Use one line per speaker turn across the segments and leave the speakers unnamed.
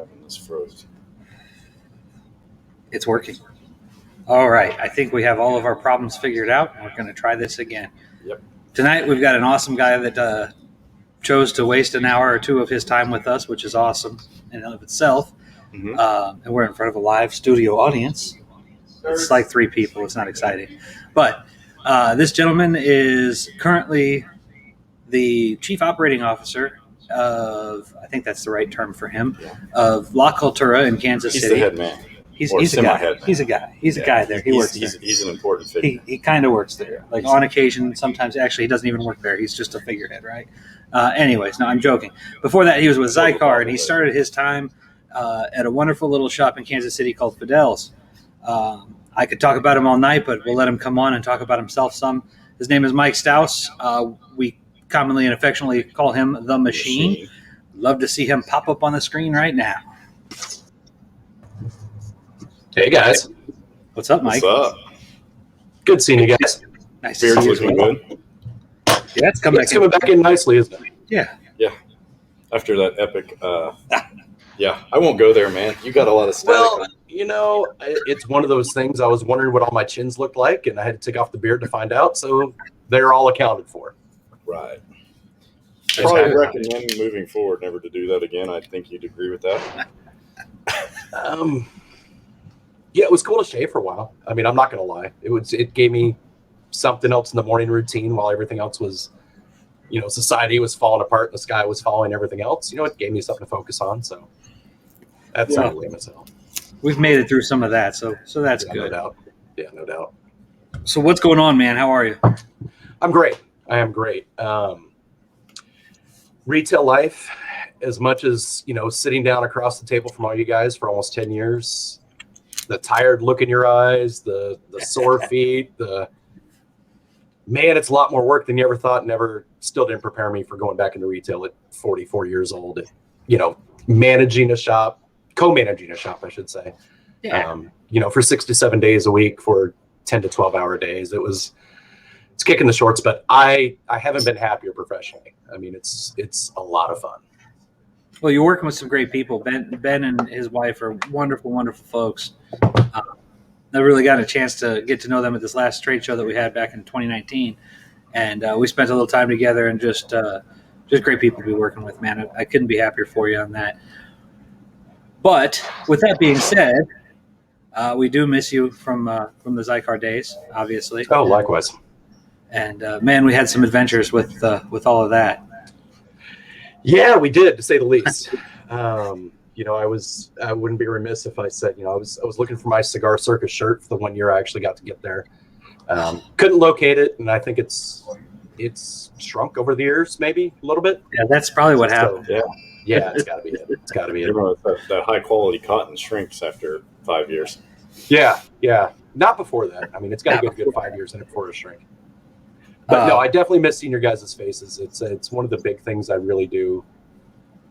having this froze.
It's working. All right. I think we have all of our problems figured out. We're going to try this again.
Yep.
Tonight, we've got an awesome guy that chose to waste an hour or two of his time with us, which is awesome in and of itself.
Mm-hmm.
And we're in front of a live studio audience. It's like 3 people. It's not exciting. But this gentleman is currently the chief operating officer of, I think that's the right term for him, of La Cultura in Kansas
He's
City.
the head man.
He's a guy. He's a guy. He's a guy there. He works there.
He's an important figure.
He kind of works there. Like on occasion, sometimes actually he doesn't even work there. He's just a figurehead, right? Anyways, no, I'm joking. Before that, he was with Zycar, and he started his time at a wonderful little shop in Kansas City called Fidel's. I could talk about him all night, but we'll let him come on and talk about himself some. His name is Mike Stouse. We commonly and affectionately call him The Machine. Love to see him pop up on the screen right now.
Hey, guys.
What's up, Mike?
What's up?
Good seeing you guys.
Nice to
Beard's
see you as
looking
well.
good.
Yeah, it's coming
back in nicely, isn't it?
Yeah.
After that epic, yeah, I won't go there, man. You got a lot of static.
Well, it's one of those things. I was wondering what all my chins looked like, and I had to take off the beard to find out. So they're all accounted for.
Right. Probably recommend moving forward never to do that again. I think you'd agree with that.
Yeah, it was cool to shave for a while. I mean, I'm not going to lie. It gave me something else in the morning routine while everything else was, society was falling apart and the sky was falling, everything else. It gave me something to focus on. So that's not lame as hell.
We've made it through some of that, so that's good.
No doubt. Yeah, no doubt.
So what's going on, man? How are you?
I'm great. I am great. Retail life, as much as, sitting down across the table from all you guys for almost 10 years, the tired look in your eyes, the sore feet, it's a lot more work than you ever thought. Still didn't prepare me for going back into retail at 44 years old. Managing a shop, co-managing a shop, I should say.
Yeah.
For 6 to 7 days a week for 10 to 12 hour days. It's kicking the shorts, but I haven't been happier professionally. I mean, it's a lot of fun.
Well, you're working with some great people. Ben and his wife are wonderful, wonderful folks. I really got a chance to get to know them at this last trade show that we had back in 2019, and we spent a little time together. And just great people to be working with, man. I couldn't be happier for you on that. But with that being said, we do miss you from the Zycar days, obviously.
Oh, likewise.
And man, we had some adventures with all of that.
Yeah, we did, to say the least. I wouldn't be remiss if I said, I was looking for my Cigar Circus shirt for the 1 year I actually got to get there. Couldn't locate it, and I think it's shrunk over the years, maybe a little bit.
Yeah, that's probably what happened.
Yeah, it's got to be it. It's got to be it.
That high quality cotton shrinks after 5 years.
Yeah. Not before that. I mean, it's got to get a good 5 years in it before it shrink. But no, I definitely miss seeing your guys' faces. It's one of the big things I really do.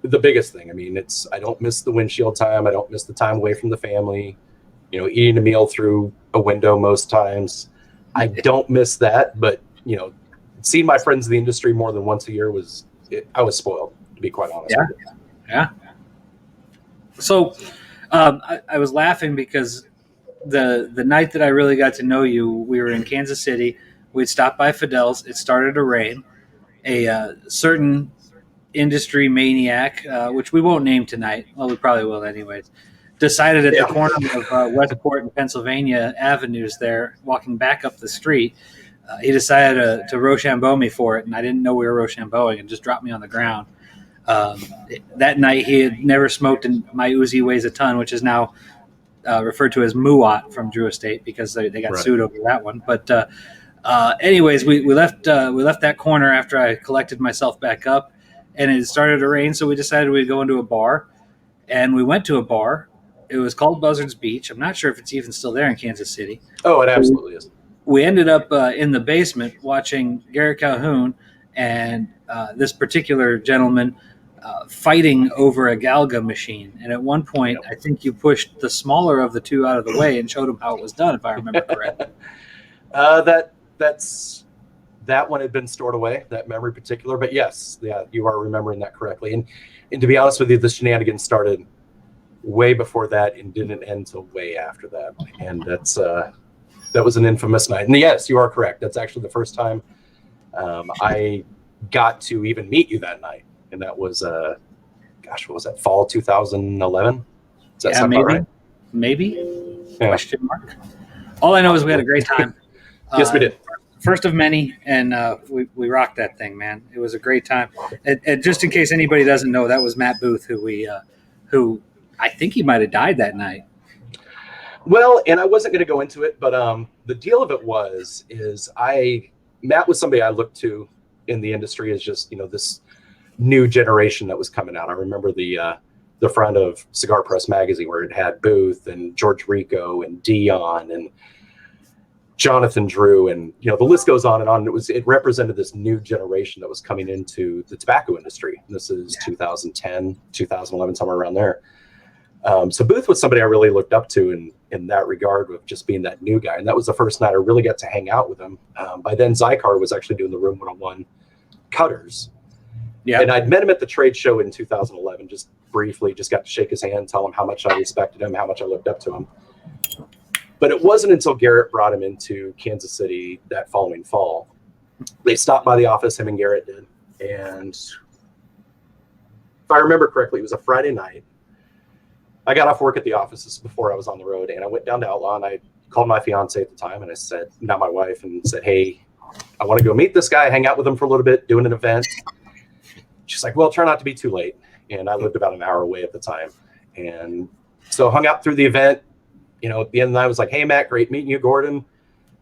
The biggest thing. I mean, I don't miss the windshield time. I don't miss the time away from the family. Eating a meal through a window most times. I don't miss that. But seeing my friends in the industry more than once a year I was spoiled, to be quite honest.
Yeah. So I was laughing because the night that I really got to know you, we were in Kansas City. We'd stopped by Fidel's. It started to rain. A certain industry maniac, which we won't name tonight, well, we probably will anyways, decided at the corner of Westport and Pennsylvania Avenues there, walking back up the street, he decided to Rochambeau me for it, and I didn't know we were Rochambeauing, and just dropped me on the ground. That night, he had never smoked, and my Uzi weighs a ton, which is now referred to as Muat from Drew Estate because they got sued over that one. But anyways, we left that corner after I collected myself back up, and it started to rain, so we decided we'd go into a bar, and we went to a bar. It was called Buzzards Beach. I'm not sure if it's even still there in Kansas City.
Oh, it absolutely is.
We ended up in the basement watching Garrett Calhoun and this particular gentleman fighting over a Galga machine. And at one point, I think you pushed the smaller of the two out of the way and showed him how it was done, if I remember correctly.
That one had been stored away, that memory particular. But yes, you are remembering that correctly. And to be honest with you, the shenanigans started way before that and didn't end till way after that. And that was an infamous night. And yes, you are correct. That's actually the first time I got to even meet you that night. And that was, what was that, fall 2011? Does that sound about right?
Maybe? Yeah. Question mark. All I know is we had a great time.
Yes, we did.
First of many, and we rocked that thing, man. It was a great time. And just in case anybody doesn't know, that was Matt Booth, who I think he might have died that night.
Well, and I wasn't going to go into it, but the deal of it is Matt was somebody I looked to in the industry as just, this new generation that was coming out. I remember the front of Cigar Press magazine where it had Booth and George Rico and Dion and Jonathan Drew, and the list goes on and on. It represented this new generation that was coming into the tobacco industry. And this is 2010, 2011, somewhere around there. So Booth was somebody I really looked up to in that regard of just being that new guy. And that was the first night I really got to hang out with him. By then, Zycar was actually doing the Room 101 cutters. Yeah. And I'd met him at the trade show in 2011, just briefly, just got to shake his hand, tell him how much I respected him, how much I looked up to him. But it wasn't until Garrett brought him into Kansas City that following fall. They stopped by the office, him and Garrett did. And if I remember correctly, it was a Friday night. I got off work at the office. This was before I was on the road, and I went down to Outlaw, and I called my fiance at the time, and I said, not my wife, and said, hey, I want to go meet this guy, hang out with him for a little bit, doing an event. She's like, well, try not to be too late. And I lived about an hour away at the time. And so hung out through the event. At the end of the night, I was like, hey, Matt, great meeting you, Gordon.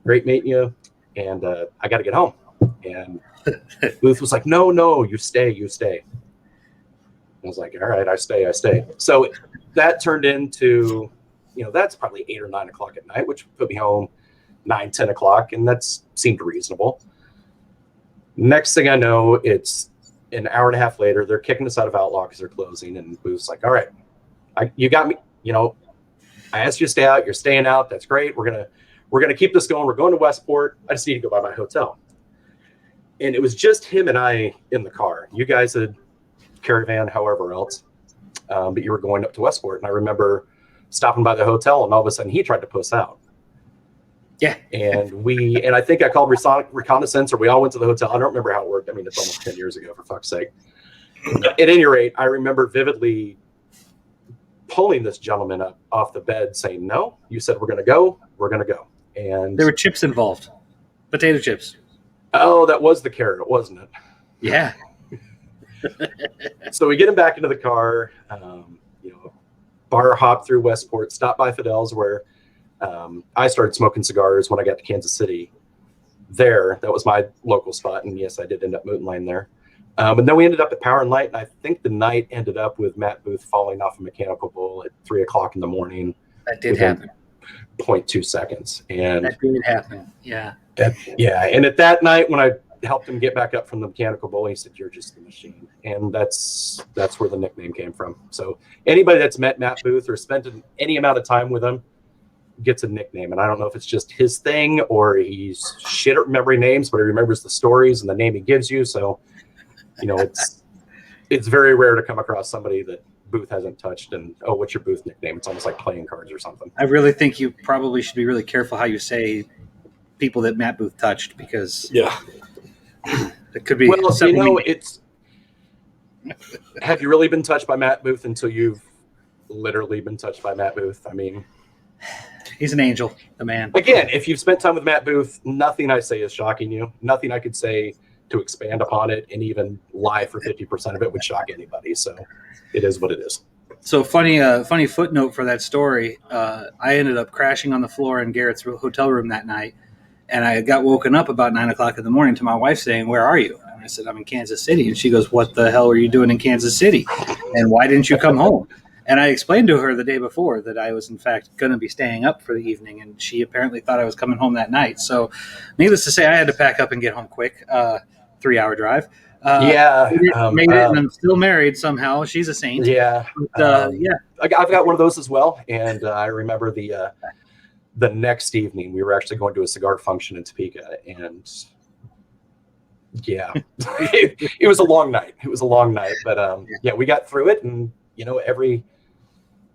Great meeting you. And I got to get home. And Booth was like, no, you stay. I was like, all right, I stay. So that turned into, that's probably 8 or 9 o'clock at night, which put me home 9, 10 o'clock. And that seemed reasonable. Next thing I know, it's an hour and a half later. They're kicking us out of Outlaw because they're closing. And Booth's like, all right, you got me, I asked you to stay out. You're staying out. That's great. We're gonna keep this going. We're going to Westport. I just need to go by my hotel. And it was just him and I in the car. You guys had caravan, however else, but you were going up to Westport. And I remember stopping by the hotel, and all of a sudden he tried to puss out.
Yeah.
And I think I called reconnaissance, or we all went to the hotel. I don't remember how it worked. I mean, it's almost 10 years ago, for fuck's sake. At any rate, I remember vividly pulling this gentleman up off the bed saying, no, you said we're going to go. And
there were chips involved. Potato chips.
Oh, that was the carrot, wasn't it?
Yeah.
So we get him back into the car, bar hop through Westport, stop by Fidel's where I started smoking cigars when I got to Kansas City there. That was my local spot. And yes, I did end up moonlighting there. And then we ended up at Power and Light, and I think the night ended up with Matt Booth falling off a mechanical bull at 3 o'clock in the morning.
That did happen.
0.2 seconds. And
that did happen. Yeah.
And at that night, when I helped him get back up from the mechanical bull, he said, you're just the machine. And that's where the nickname came from. So anybody that's met Matt Booth or spent any amount of time with him gets a nickname. And I don't know if it's just his thing or he's shit at remembering names, but he remembers the stories and the name he gives you. So it's very rare to come across somebody that Booth hasn't touched and, oh, what's your Booth nickname? It's almost like playing cards or something.
I really think you probably should be really careful how you say people that Matt Booth touched, because it could be.
Well, have you really been touched by Matt Booth until you've literally been touched by Matt Booth? I mean,
he's an angel, the man.
Again, if you've spent time with Matt Booth, nothing I say is shocking you. Nothing I could say to expand upon it and even lie for 50% of it would shock anybody. So it is what it is.
So funny footnote for that story. I ended up crashing on the floor in Garrett's hotel room that night. And I got woken up about 9 o'clock in the morning to my wife saying, where are you? And I said, I'm in Kansas City. And she goes, what the hell are you doing in Kansas City? And why didn't you come home? And I explained to her the day before that I was, in fact, going to be staying up for the evening. And she apparently thought I was coming home that night. So needless to say, I had to pack up and get home quick. 3-hour drive. Made it, and I'm still married somehow. She's a saint.
Yeah.
But,
I've got one of those as well. And I remember the next evening we were actually going to a cigar function in Topeka, and it was a long night. But we got through it, and every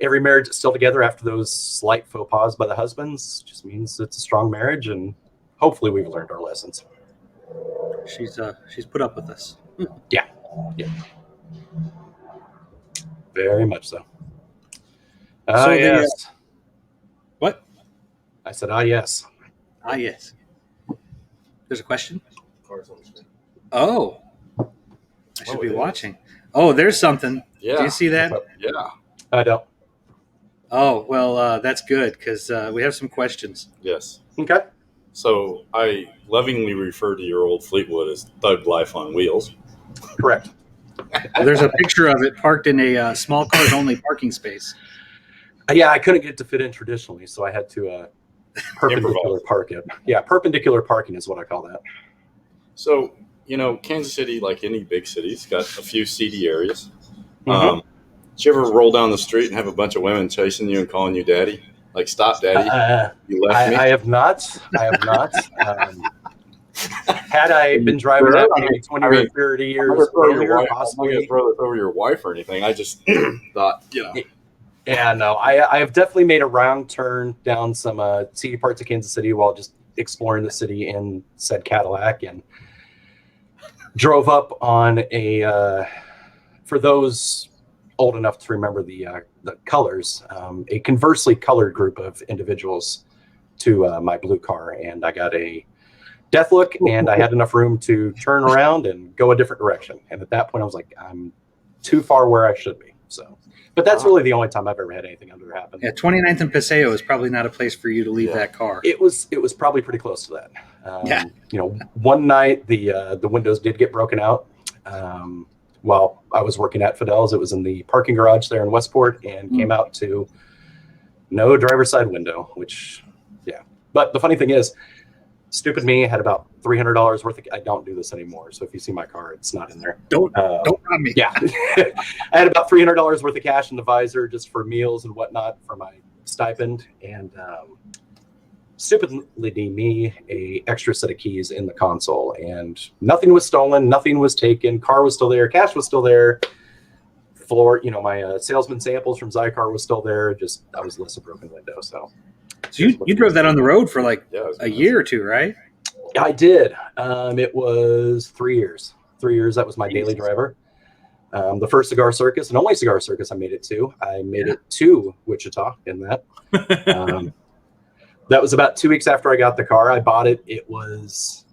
every marriage is still together after those slight faux pas by the husbands just means it's a strong marriage, and hopefully we've learned our lessons.
She's put up with us.
Yeah. Very much so.
So
yes.
What?
I said, yes.
Yes. There's a question?
Cars on the screen.
Oh. I should
Oh,
be
it is.
watching. Oh, there's something.
Yeah.
Do you see that?
Yeah.
I don't.
Oh, well, that's good because we have some questions.
Yes.
Okay.
So I lovingly refer to your old Fleetwood as Thug Life on Wheels.
Correct.
There's a picture of it parked in a small cars only parking space.
Yeah, I couldn't get it to fit in traditionally, so I had to perpendicular park it. Yeah, perpendicular parking is what I call that.
So, Kansas City, like any big city's got a few seedy areas.
Mhm.
Did you ever roll down the street and have a bunch of women chasing you and calling you daddy? Like, stop, daddy. You left me.
I have not. Had I been driving that maybe 20 or 30
I'm
years
not gonna throw your
earlier,
wife- I'm not
possibly.
gonna throw this over your wife or anything. I just thought,
Yeah, no, I have definitely made a round turn down some seedy parts of Kansas City while just exploring the city in said Cadillac, and drove up on for those old enough to remember the colors, a conversely colored group of individuals to my blue car, and I got a death look, and I had enough room to turn around and go a different direction. And at that point, I was like, I'm too far where I should be. So, but that's really the only time I've ever had anything under happen.
Yeah, 29th and Paseo is probably not a place for you to leave that car.
It was probably pretty close to that. One night the windows did get broken out. While I was working at Fidel's, it was in the parking garage there in Westport, and came out to no driver's side window, which, yeah. But the funny thing is, stupid me had about $300 worth of. I don't do this anymore, so if you see my car, it's not in there.
Don't rob me.
Yeah, I had about $300 worth of cash in the visor just for meals and whatnot for my stipend, and stupidly me a extra set of keys in the console, and nothing was stolen, nothing was taken. Car was still there, cash was still there. Floor, my salesman samples from Zycar was still there. Just I was less a broken window. So
you drove that on the road for like
yeah,
a year or two, right?
I did. It was 3 years. 3 years. That was my daily driver. The first cigar circus and only cigar circus I made it to. I made it to Wichita in that. That was about 2 weeks after I got the car. I bought it. It was,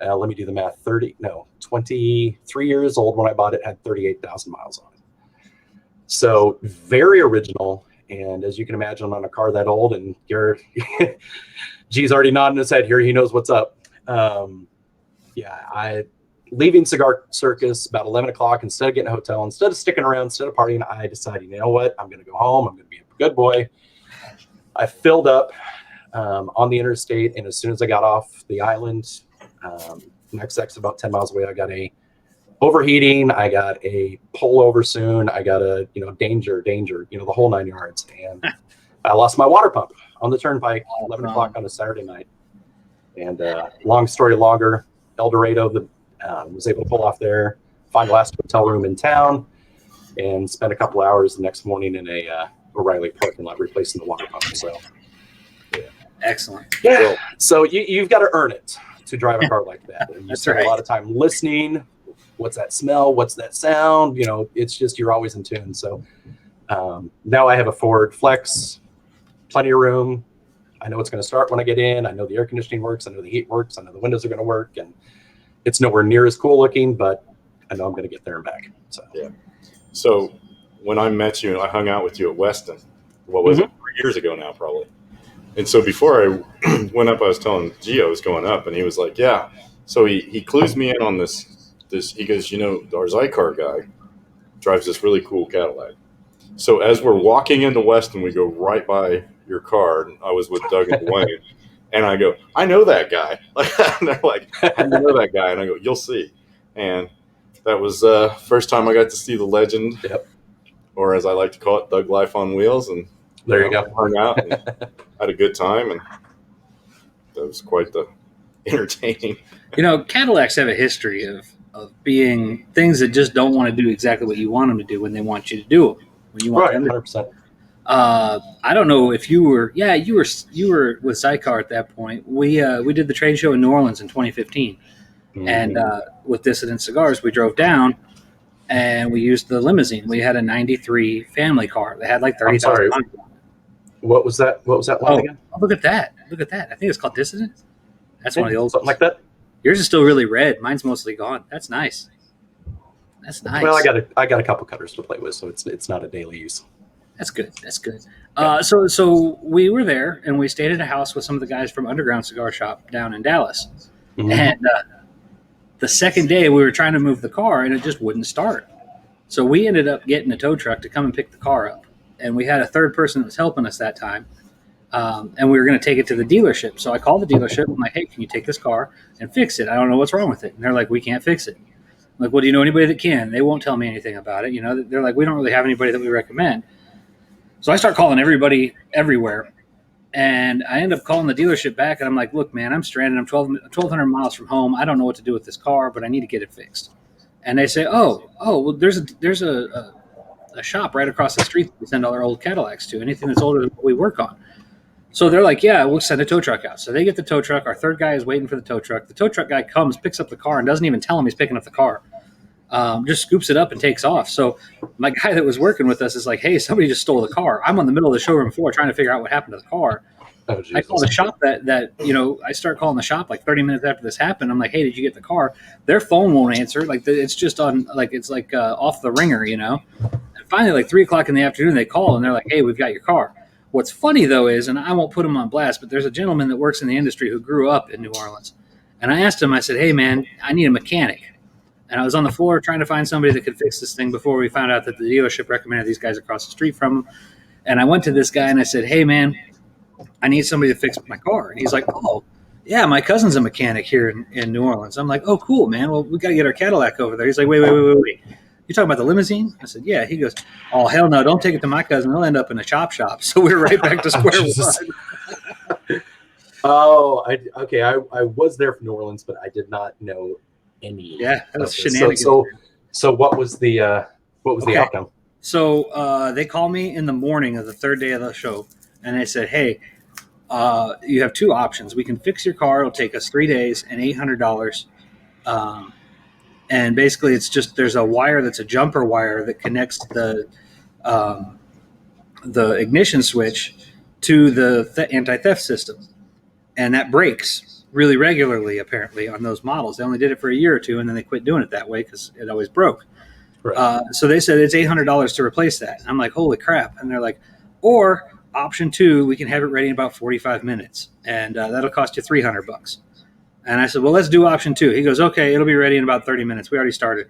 let me do the math, 23 years old when I bought it, had 38,000 miles on it. So very original. And as you can imagine, on a car that old, and G's already nodding his head here. He knows what's up. Leaving Cigar Circus about 11 o'clock, instead of getting a hotel, instead of sticking around, instead of partying, I decided, you know what? I'm going to go home. I'm going to be a good boy. I filled up on the interstate, and as soon as I got off the island, next exit about 10 miles away, I got a overheating. I got a pullover soon. I got a danger, the whole 9 yards, and I lost my water pump on the turnpike 11 o'clock on a Saturday night. And long story longer, El Dorado was able to pull off there, find the last hotel room in town, and spend a couple hours the next morning in a O'Reilly parking lot replacing the water pump. So
Excellent.
yeah, so you've got to earn it to drive a car like that. And you
That's
spend
right.
a lot of time listening. What's that smell? What's that sound? It's just you're always in tune. So now I have a Ford Flex, plenty of room. I know it's going to start when I get in. I know the air conditioning works. I know the heat works. I know the windows are going to work. And it's nowhere near as cool looking, but I know I'm going to get there and back. So
yeah. So when I met you, I hung out with you at Weston. What was it? 3 years ago now, probably. And so before I went up, I was telling Gio I was going up, and he was like, yeah. So he clues me in on this. He goes, our Zycar guy drives this really cool Cadillac. So as we're walking into Weston, we go right by your car. And I was with Doug and Dwayne, and I go, I know that guy. And they're like, how do you know that guy? And I go, you'll see. And that was the first time I got to see the legend, or as I like to call it, Thug Life on Wheels. And
there you go.
Hung out and had a good time, and that was quite the entertaining.
Cadillacs have a history of being things that just don't want to do exactly what you want them to do when they want you to do them. When you want
Right,
them to,
100%.
I don't know if you were. Yeah, you were with Sidecar at that point. We did the trade show in New Orleans in 2015, and with Dissident Cigars, we drove down and we used the limousine. We had a '93 family car that had like 30,000.
What was that? What was that line again?
Oh, look at that! Look at that! I think it's called Dissident. That's one of the old
something like that.
Yours is still really red. Mine's mostly gone. That's nice. That's nice.
Well, I got a couple cutters to play with, so it's not a daily use.
That's good. That's good. So we were there and we stayed at a house with some of the guys from Underground Cigar Shop down in Dallas.
Mm-hmm.
And the second day we were trying to move the car and it just wouldn't start. So we ended up getting a tow truck to come and pick the car up. And we had a third person that was helping us that time. And we were going to take it to the dealership. So I called the dealership. I'm like, hey, can you take this car and fix it? I don't know what's wrong with it. And they're like, we can't fix it. I'm like, well, do you know anybody that can? They won't tell me anything about it. You know, they're like, we don't really have anybody that we recommend. So I start calling everybody everywhere. And I end up calling the dealership back. And I'm like, look, man, I'm stranded. I'm 1,200 miles from home. I don't know what to do with this car, but I need to get it fixed. And they say, oh, well, there's a shop right across the street that we send all our old Cadillacs to. Anything that's older than what we work on. So they're like, yeah, we'll send a tow truck out. So they get the tow truck. Our third guy is waiting for the tow truck. The tow truck guy comes, picks up the car, and doesn't even tell him he's picking up the car. Just scoops it up and takes off. So my guy that was working with us is like, hey, somebody just stole the car. I'm on the middle of the showroom floor trying to figure out what happened to the car.
Oh,
I call the shop that I start calling the shop like 30 minutes after this happened. I'm like, hey, did you get the car? Their phone won't answer. Like it's just on, like, it's like off the ringer, And finally, like 3:00 in the afternoon, they call and they're like, hey, we've got your car. What's funny, though, is, and I won't put him on blast, but there's a gentleman that works in the industry who grew up in New Orleans. And I asked him, I said, hey, man, I need a mechanic. And I was on the floor trying to find somebody that could fix this thing before we found out that the dealership recommended these guys across the street from him. And I went to this guy and I said, hey, man, I need somebody to fix my car. And he's like, oh, yeah, my cousin's a mechanic here in New Orleans. I'm like, oh, cool, man. Well, we got to get our Cadillac over there. He's like, wait. You talking about the limousine? I said, yeah. He goes, oh, hell no, don't take it to my cousin. He'll end up in a chop shop. So we're right back to square one.
Oh, okay. I was there for New Orleans, but I did not know any.
Yeah, that was shenanigans.
So what was the outcome?
So they called me in the morning of the third day of the show, and they said, hey, you have two options. We can fix your car. It'll take us 3 days and $800. And basically, it's just there's a wire that's a jumper wire that connects the ignition switch to the anti-theft system, and that breaks really regularly. Apparently, on those models, they only did it for a year or two, and then they quit doing it that way because it always broke. Right. So they said it's $800 to replace that. I'm like, holy crap! And they're like, or option 2, we can have it ready in about 45 minutes, and that'll cost you $300. And I said, well, let's do option 2. He goes, okay, it'll be ready in about 30 minutes. We already started.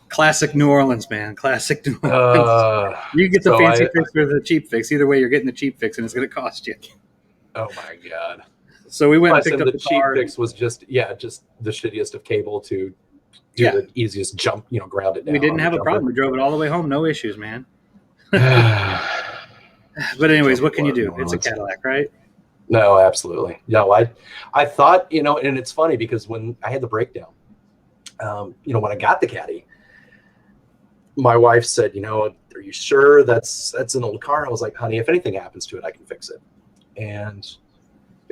Classic New Orleans, man. Classic New Orleans. You get the fancy fix or the cheap fix. Either way, you're getting the cheap fix, and it's going to cost you.
Oh, my God.
So we went and picked up the
cheap fix was just the shittiest of cable to do the easiest jump, ground it down.
We didn't have a problem. We drove it all the way home. No issues, man. But anyways, what can you do? It's a Cadillac, right?
No, absolutely. No, I thought, and it's funny because when I had the breakdown, when I got the Caddy, my wife said, are you sure that's an old car? I was like, honey, if anything happens to it, I can fix it. And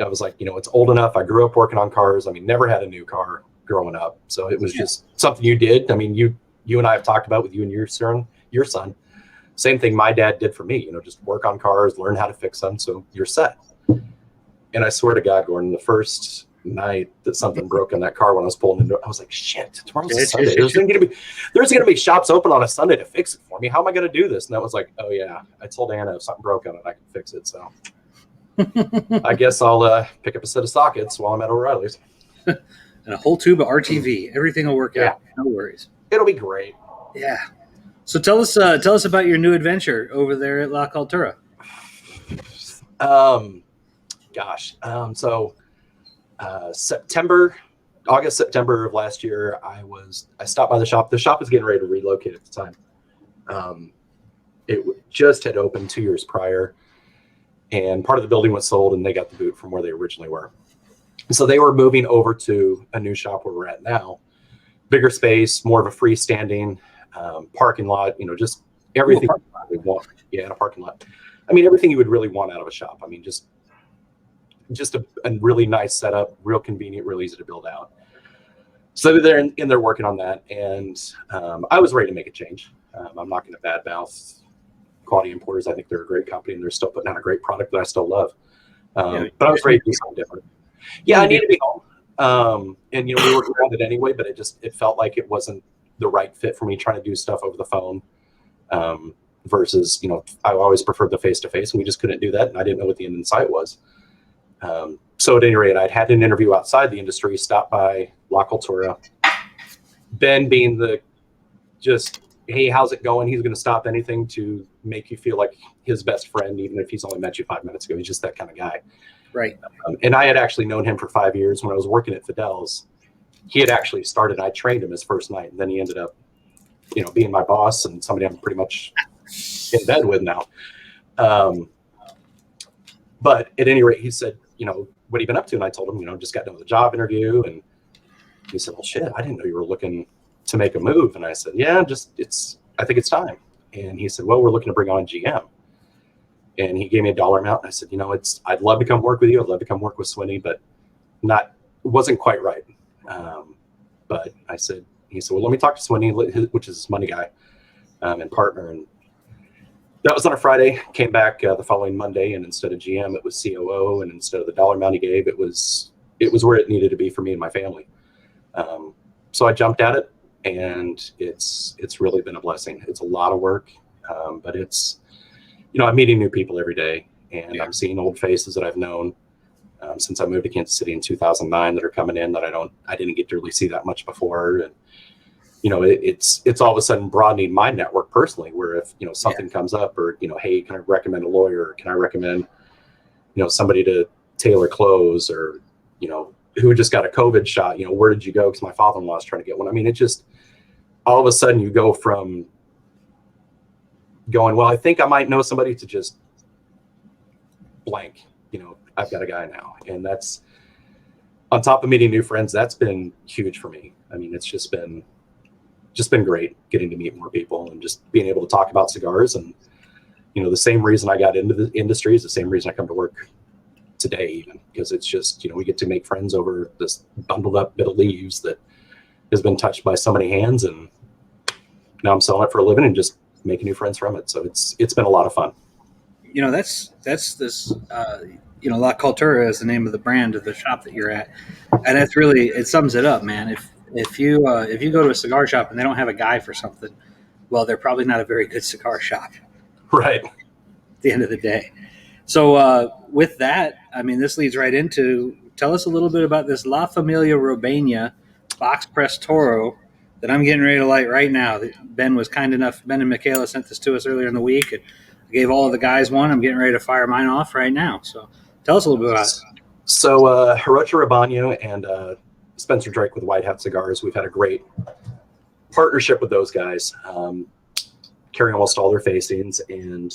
I was like, it's old enough. I grew up working on cars. I mean, never had a new car growing up. So it was just something you did. I mean, you and I have talked about with you and your son, same thing my dad did for me, just work on cars, learn how to fix them. So you're set. And I swear to God, Gordon, the first night that something broke in that car when I was pulling into it, I was like, shit, tomorrow's a Sunday. There's going to be shops open on a Sunday to fix it for me. How am I going to do this? And I was like, oh, yeah, I told Anna if something broke on it, I can fix it. So I guess I'll pick up a set of sockets while I'm at O'Reilly's.
And a whole tube of RTV. Everything will work out. No worries.
It'll be great.
Yeah. So tell us about your new adventure over there at La Cultura. August, September of last year, I stopped by the shop. The shop was getting ready to relocate at the time. It just had opened 2 years prior, and part of the building was sold, and they got the boot from where they originally were. So they were moving over to a new shop where we're at now, bigger space, more of a freestanding parking lot. Just
everything you would want. Yeah, in a parking lot. I mean, everything you would really want out of a shop. I mean, just a really nice setup, real convenient, real easy to build out. So they're in there working on that, and I was ready to make a change. I'm not going to badmouth Quality Importers. I think they're a great company, and they're still putting out a great product that I still love. But I was ready to do something different. Yeah, I need to be home. And we worked around it anyway, but it felt like it wasn't the right fit for me trying to do stuff over the phone. Versus, I always preferred the face-to-face, and we just couldn't do that, and I didn't know what the end in sight was. So at any rate, I'd had an interview outside the industry, stopped by La Cultura. Ben being hey, how's it going? He's going to stop anything to make you feel like his best friend, even if he's only met you 5 minutes ago. He's just that kind of guy.
Right.
And I had actually known him for 5 years when I was working at Fidel's. He had actually started, I trained him his first night, and then he ended up, being my boss and somebody I'm pretty much in bed with now. But at any rate, he said, what have you been up to? And I told him, just got done with a job interview. And he said, well, shit, I didn't know you were looking to make a move. And I said, yeah, I think it's time. And he said, well, we're looking to bring on GM. And he gave me a dollar amount. And I said, I'd love to come work with you. I'd love to come work with Swinney, but wasn't quite right. But he said, well, let me talk to Swinney, which is his money guy and partner. And that was on a Friday. Came back the following Monday, and instead of GM, it was COO. And instead of the dollar amount he gave, it was where it needed to be for me and my family. So I jumped at it, and it's really been a blessing. It's a lot of work, but it's I'm meeting new people every day, and I'm seeing old faces that I've known since I moved to Kansas City in 2009 that are coming in that I didn't get to really see that much before. And it's all of a sudden broadening my network personally, where if something comes up, or hey, can I recommend a lawyer? Can I recommend somebody to tailor clothes, or who just got a COVID shot? Where did you go? Because my father-in-law is trying to get one. I mean, it just all of a sudden you go from going, well, I think I might know somebody, to just blank. I've got a guy now, and that's on top of meeting new friends. That's been huge for me. I mean, it's just been great getting to meet more people and just being able to talk about cigars. And the same reason I got into the industry is the same reason I come to work today, even, because it's just we get to make friends over this bundled up bit of leaves that has been touched by so many hands, and now I'm selling it for a living and just making new friends from it. So it's been a lot of fun.
That's this La Cultura is the name of the brand of the shop that you're at, and that's really, it sums it up, man. If you go to a cigar shop and they don't have a guy for something, well, they're probably not a very good cigar shop.
Right.
At the end of the day. So with that, I mean, this leads right into, tell us a little bit about this La Familia Robeña box press Toro that I'm getting ready to light right now. Ben was kind enough, Ben and Michaela sent this to us earlier in the week, and I gave all of the guys one. I'm getting ready to fire mine off right now. So tell us a little bit about it.
So Hirochi Robeña and Spencer Drake with White Hat Cigars, we've had a great partnership with those guys, carrying almost all their facings. And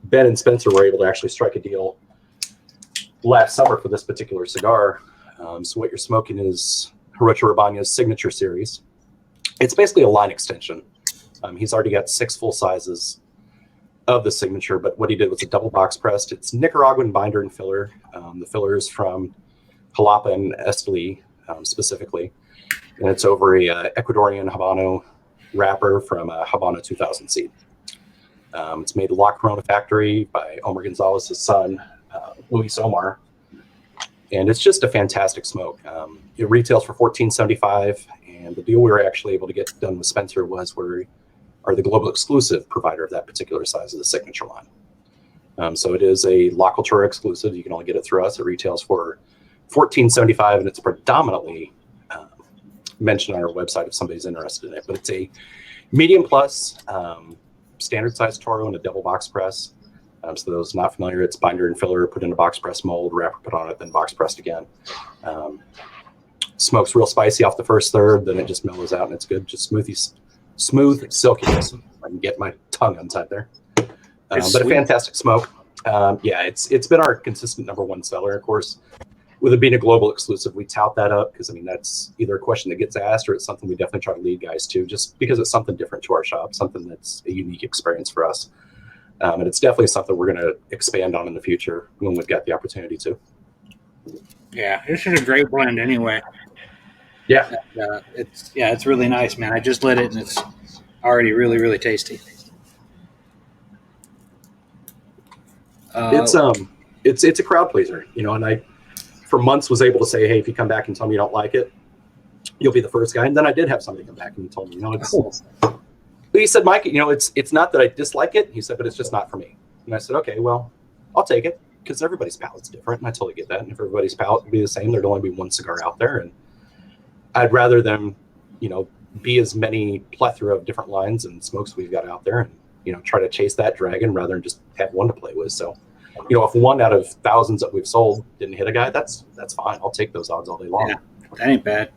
Ben and Spencer were able to actually strike a deal last summer for this particular cigar. So what you're smoking is Hirochi Robeña's Signature Series. It's basically a line extension. He's already got 6 full sizes of the Signature, but what he did was a double box pressed. It's Nicaraguan binder and filler. The filler is from Jalapa and Esteli specifically, and it's over a Ecuadorian Habano wrapper from Habano 2000 seed. It's made at La Corona factory by Omar Gonzalez's son, Luis Omar, and it's just a fantastic smoke. It retails for $14.75, and the deal we were actually able to get done with Spencer was we are the global exclusive provider of that particular size of the Signature line. So it is a La Cultura exclusive. You can only get it through us. It retails for $14.75, and it's predominantly mentioned on our website if somebody's interested in it. But it's a medium plus standard size Toro in a double box press. So those not familiar, it's binder and filler put in a box press mold, wrapper put on it, then box pressed again. Smokes real spicy off the first third, then it just mellows out, and it's good. Just smooth silkiness. I can get my tongue untied there. But a fantastic smoke. It's been our consistent #1 seller. Of course, with it being a global exclusive, we tout that up because, I mean, that's either a question that gets asked or it's something we definitely try to lead guys to, just because it's something different to our shop, something that's a unique experience for us. And it's definitely something we're going to expand on in the future when we've got the opportunity to.
Yeah, this is a great blend anyway.
Yeah.
It's really nice, man. I just lit it and it's already really, really tasty.
It's a crowd pleaser, you know, and I, for months, was able to say, hey, if you come back and tell me you don't like it, you'll be the first guy. And then I did have somebody come back and told me, you know, it's, he said, Mike, you know, it's not that I dislike it. He said, but it's just not for me. And I said, okay, well, I'll take it, because everybody's palate's different. And I totally get that. And if everybody's palate would be the same, there'd only be one cigar out there. And I'd rather them, you know, be as many plethora of different lines and smokes we've got out there, and, you know, try to chase that dragon rather than just have one to play with. So, you know, if one out of thousands that we've sold didn't hit a guy, that's fine. I'll take those odds all day long.
Yeah, that ain't bad.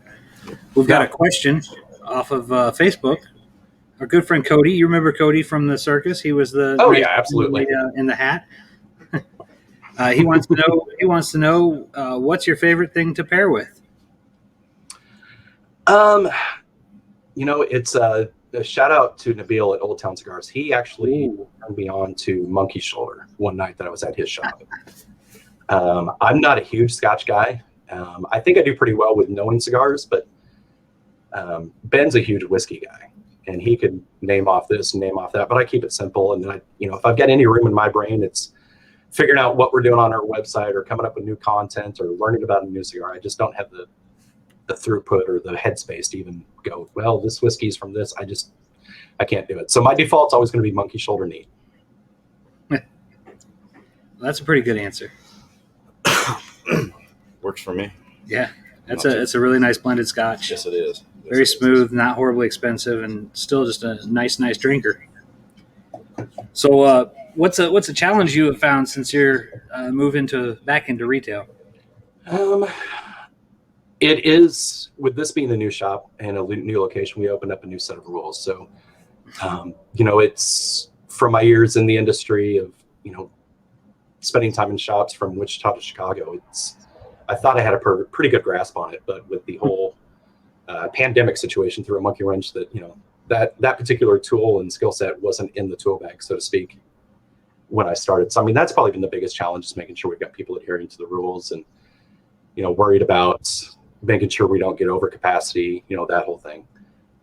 We've got a question off of Facebook. Our good friend Cody. You remember Cody from the circus? He was the
absolutely
in the hat. He wants to know. He wants to know what's your favorite thing to pair with.
You know, it's a shout out to Nabil at Old Town Cigars. He actually turned me on to Monkey Shoulder one night that I was at his shop. I'm not a huge Scotch guy. I think I do pretty well with knowing cigars, but Ben's a huge whiskey guy, and he could name off this and name off that, but I keep it simple. And then I, you know, if I've got any room in my brain, it's figuring out what we're doing on our website or coming up with new content or learning about a new cigar. I just don't have the throughput or the headspace to even go, well, this whiskey's from this. I can't do it. So my default's always going to be Monkey Shoulder Neat.
That's a pretty good answer.
Works for me.
Yeah, it's a really nice blended Scotch.
Yes, it is. Yes,
Very
it
smooth, not horribly expensive, and still just a nice drinker. So, what's a challenge you have found since you're moving back into retail?
It is, with this being the new shop and a new location, we opened up a new set of rules. So, you know, it's from my years in the industry of, you know, spending time in shops from Wichita to Chicago. I thought I had a pretty good grasp on it, but with the whole pandemic situation through a monkey wrench, that, you know, that particular tool and skill set wasn't in the tool bag, so to speak, when I started. So, I mean, that's probably been the biggest challenge, is making sure we've got people adhering to the rules and, you know, worried about making sure we don't get over capacity, you know, that whole thing.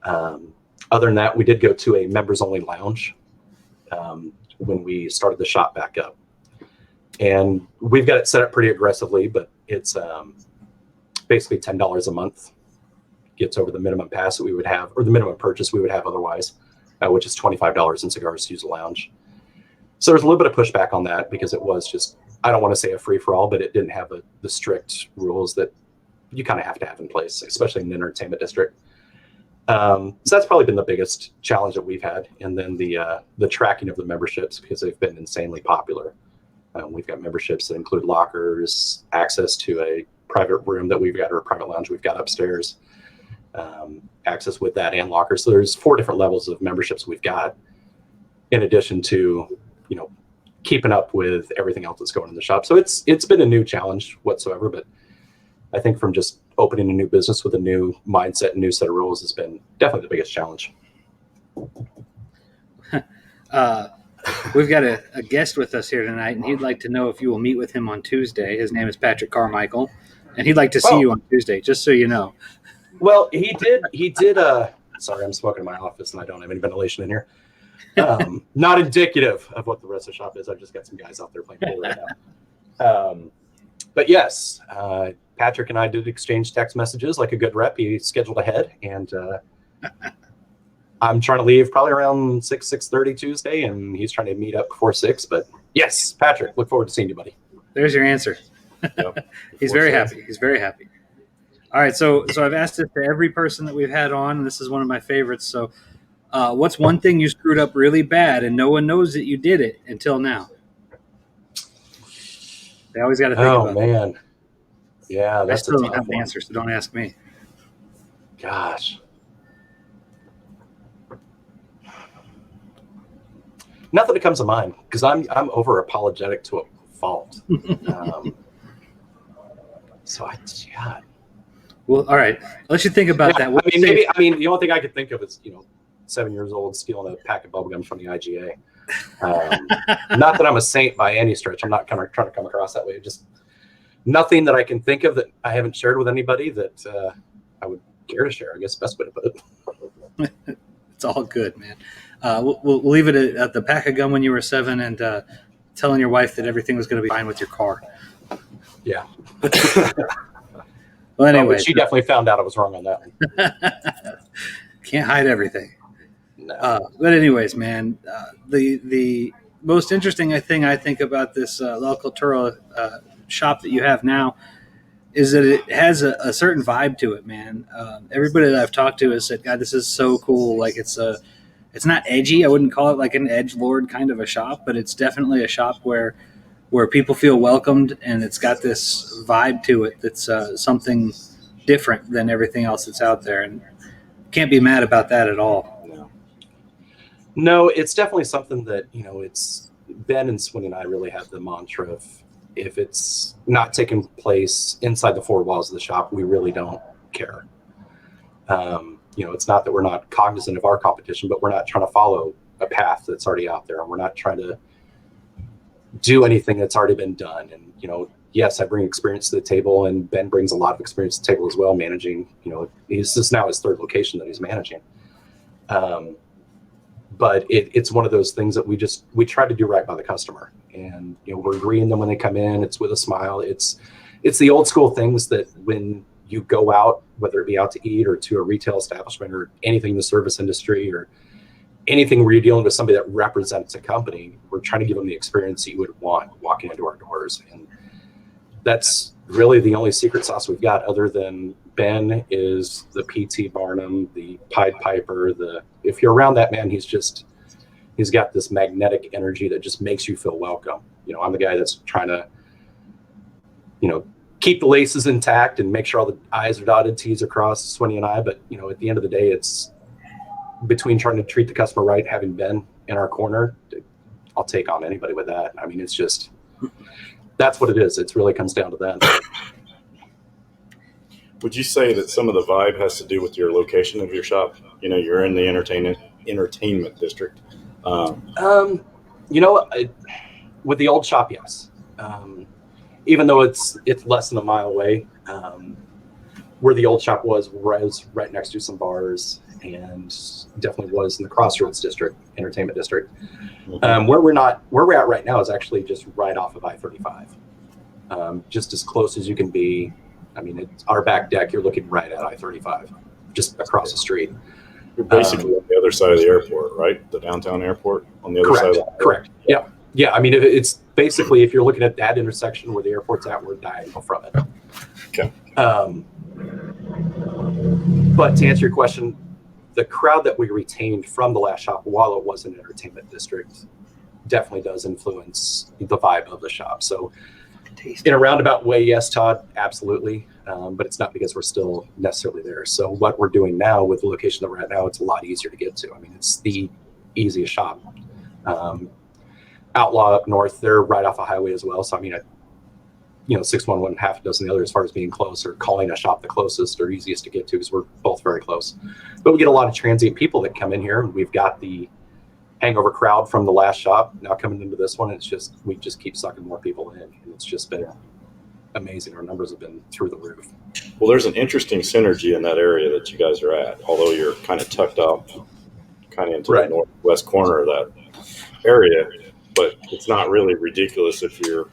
Other than that, we did go to a members only lounge when we started the shop back up, and we've got it set up pretty aggressively, but it's basically $10 a month gets over the minimum pass that we would have, or the minimum purchase we would have otherwise, which is $25 in cigars to use a lounge. So there's a little bit of pushback on that, because it was just, I don't want to say a free for all, but it didn't have the strict rules that you kind of have to have in place, especially in the entertainment district. So that's probably been the biggest challenge that we've had. And then the tracking of the memberships, because they've been insanely popular. We've got memberships that include lockers, access to a private room that we've got, or a private lounge we've got upstairs, access with that and lockers. So there's 4 different levels of memberships we've got, in addition to, you know, keeping up with everything else that's going in the shop. So it's been a new challenge whatsoever, but I think from just opening a new business with a new mindset and new set of rules has been definitely the biggest challenge.
We've got a guest with us here tonight, and he'd like to know if you will meet with him on Tuesday. His name is Patrick Carmichael, and he'd like to see you on Tuesday, just so you know.
Well, he did. Sorry, I'm smoking in my office and I don't have any ventilation in here. Not indicative of what the rest of the shop is. I've just got some guys out there playing pool right now. But yes, Patrick and I did exchange text messages like a good rep. He scheduled ahead, and I'm trying to leave probably around 6:30 Tuesday, and he's trying to meet up before 6. But yes, Patrick, look forward to seeing you, buddy.
There's your answer.
Yep.
He's very happy. He's very happy. All right, so I've asked this to every person that we've had on, and this is one of my favorites. So, what's one thing you screwed up really bad, and no one knows that you did it until now? They always got to think about it.
Oh, man. Yeah,
I
that's
still
a
don't
tough
have the
one.
answer, so don't ask me.
Gosh. Nothing that comes to mind, because I'm over apologetic to a fault. So yeah.
Well, all right. I'll let you think about that.
I mean, the only thing I could think of is 7 years old stealing a pack of bubblegum from the IGA. Not that I'm a saint by any stretch. I'm not kind of trying to come across that way. Just nothing that I can think of that I haven't shared with anybody that I would care to share. I guess best way to put it.
It's all good, man. We'll leave it at the pack of gum when you were 7 and telling your wife that everything was going to be fine with your car.
Yeah.
Well, anyway,
she definitely found out I was wrong on that one.
Can't hide everything.
No.
But anyways, man, the most interesting thing I think about this La Cultura shop that you have now is that it has a certain vibe to it, man. Everybody that I've talked to has said, God, this is so cool. Like it's not edgy. I wouldn't call it like an edgelord kind of a shop, but it's definitely a shop where people feel welcomed, and it's got this vibe to it that's something different than everything else that's out there, and can't be mad about that at all.
No, it's definitely something that it's Ben and Swin and I really have the mantra of, if it's not taking place inside the four walls of the shop, we really don't care. It's not that we're not cognizant of our competition, but we're not trying to follow a path that's already out there, and we're not trying to do anything that's already been done. And yes, I bring experience to the table, and Ben brings a lot of experience to the table as well, managing. This is now his third location that he's managing. But it's one of those things that we try to do right by the customer, and we're greeting them when they come in. It's with a smile. It's the old school things that when you go out, whether it be out to eat or to a retail establishment or anything in the service industry or anything where you're dealing with somebody that represents a company, we're trying to give them the experience that you would want walking into our doors. And that's really the only secret sauce we've got, other than Ben is the P.T. Barnum, the Pied Piper. If you're around that man, he's got this magnetic energy that just makes you feel welcome. I'm the guy that's trying to, keep the laces intact and make sure all the I's are dotted, T's are crossed, Swinny and I. But, at the end of the day, it's between trying to treat the customer right, having Ben in our corner, I'll take on anybody with that. I mean, it's just, that's what it is. It really comes down to that.
Would you say that some of the vibe has to do with your location of your shop? You're in the entertainment district.
With the old shop, yes. Even though it's less than a mile away, where the old shop was right next to some bars, and definitely was in the Crossroads district, entertainment district. Mm-hmm. Where we're at right now is actually just right off of I-35, just as close as you can be. I mean, it's our back deck. You're looking right at I-35, just across the street.
You're basically on the other side of the airport, right? The downtown airport on the other side.
Correct. Yeah. Yeah. I mean, it's basically, if you're looking at that intersection where the airport's at, we're diagonal from it.
Okay.
But to answer your question, the crowd that we retained from the last shop, while it was an entertainment district, definitely does influence the vibe of the shop. So in a roundabout way, yes, Todd, absolutely. But it's not because we're still necessarily there. So what we're doing now with the location that we're at now, it's a lot easier to get to. I mean, it's the easiest shop. Outlaw up north, they're right off a highway as well. So I mean, 611, half a dozen the other as far as being close or calling a shop the closest or easiest to get to, because we're both very close. But we get a lot of transient people that come in here. We've got the hangover crowd from the last shop now coming into this one. We just keep sucking more people in, and it's just been amazing. Our numbers have been through the roof.
Well, there's an interesting synergy in that area that you guys are at, although you're kind of tucked up kind of into the northwest corner of that area, but it's not really ridiculous if you're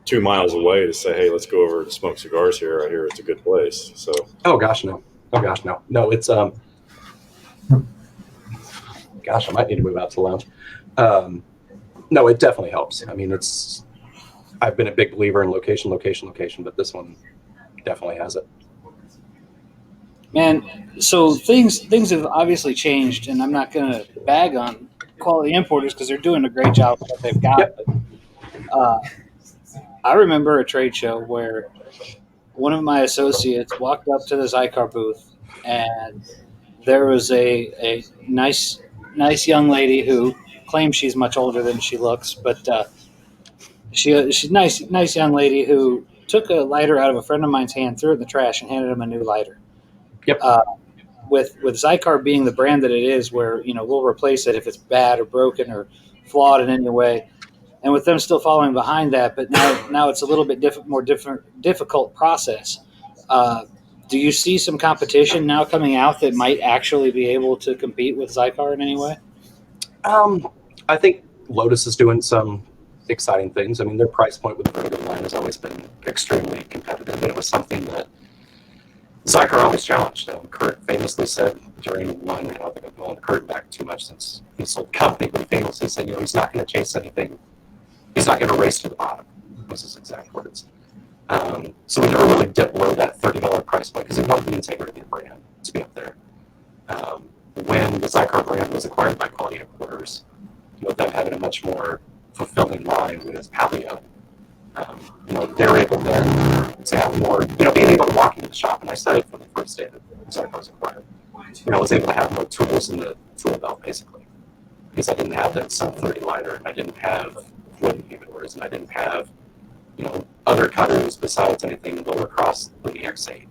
2 miles away to say, hey, let's go over and smoke cigars here. I hear it's a good place. So
oh gosh no it's gosh, I might need to move out to the lounge. No, it definitely helps. I mean, I've been a big believer in location, but this one definitely has it.
Man, so things have obviously changed, and I'm not going to bag on Quality Importers because they're doing a great job with what they've got.
Yep.
I remember a trade show where one of my associates walked up to the Zycar booth, and there was a nice young lady who claims she's much older than she looks, but she's a nice young lady who took a lighter out of a friend of mine's hand, threw it in the trash, and handed him a new lighter.
Yep.
With Xikar being the brand that it is, where we'll replace it if it's bad or broken or flawed in any way, and with them still following behind that, but now it's a little bit more difficult process. Do you see some competition now coming out that might actually be able to compete with Xikar in any way?
I think Lotus is doing some exciting things. I mean, their price point with the Vertigo line has always been extremely competitive, and it was something that Xikar always challenged. Kurt famously said during one, I don't think I'm pulling the curtain back too much since he sold the company, but he famously said, he's not going to chase anything. He's not going to race to the bottom, was his exact words. So we never really dipped below that $30 price point because it wanted the integrity of the brand to be up there. When the Xikar brand was acquired by Quality Headquarters, them having a much more fulfilling line with Paleo, they were able then to have more, being able to walk into the shop, and I said it from the first day that Xikar was acquired. I was able to have more tools in the tool belt, basically, because I didn't have that sub 30 lighter, and I didn't have wooden humidors, and I didn't have, other cutters besides anything lower across the X8.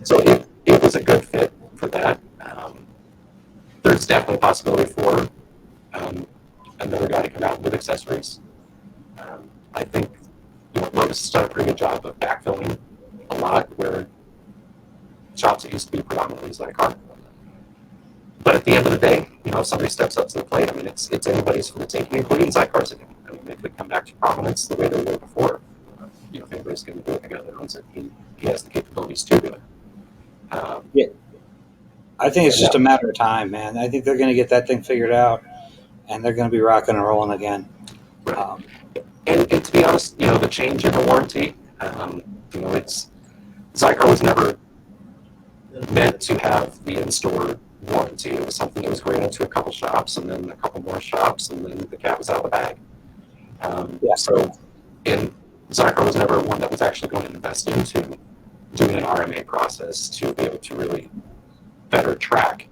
So it was a good fit for that. There's definitely a possibility for another guy to come out with accessories. I think Lotus has done a pretty good job of backfilling a lot where shops that used to be predominantly Xikar. But at the end of the day, if somebody steps up to the plate, it's anybody's for the taking, including Zykar's again. They could come back to prominence the way they were before. If anybody's going to do it together, he has the capabilities to do it.
Yeah. I think it's just a matter of time, man. I think they're going to get that thing figured out, and they're going to be rocking and rolling again.
Right. And to be honest, the change in the warranty, Xikar was never meant to have the in-store warranty. It was something that was granted to a couple shops, and then a couple more shops, and then the cat was out of the bag. And Xikar was never one that was actually going to invest into doing an RMA process to be able to really better track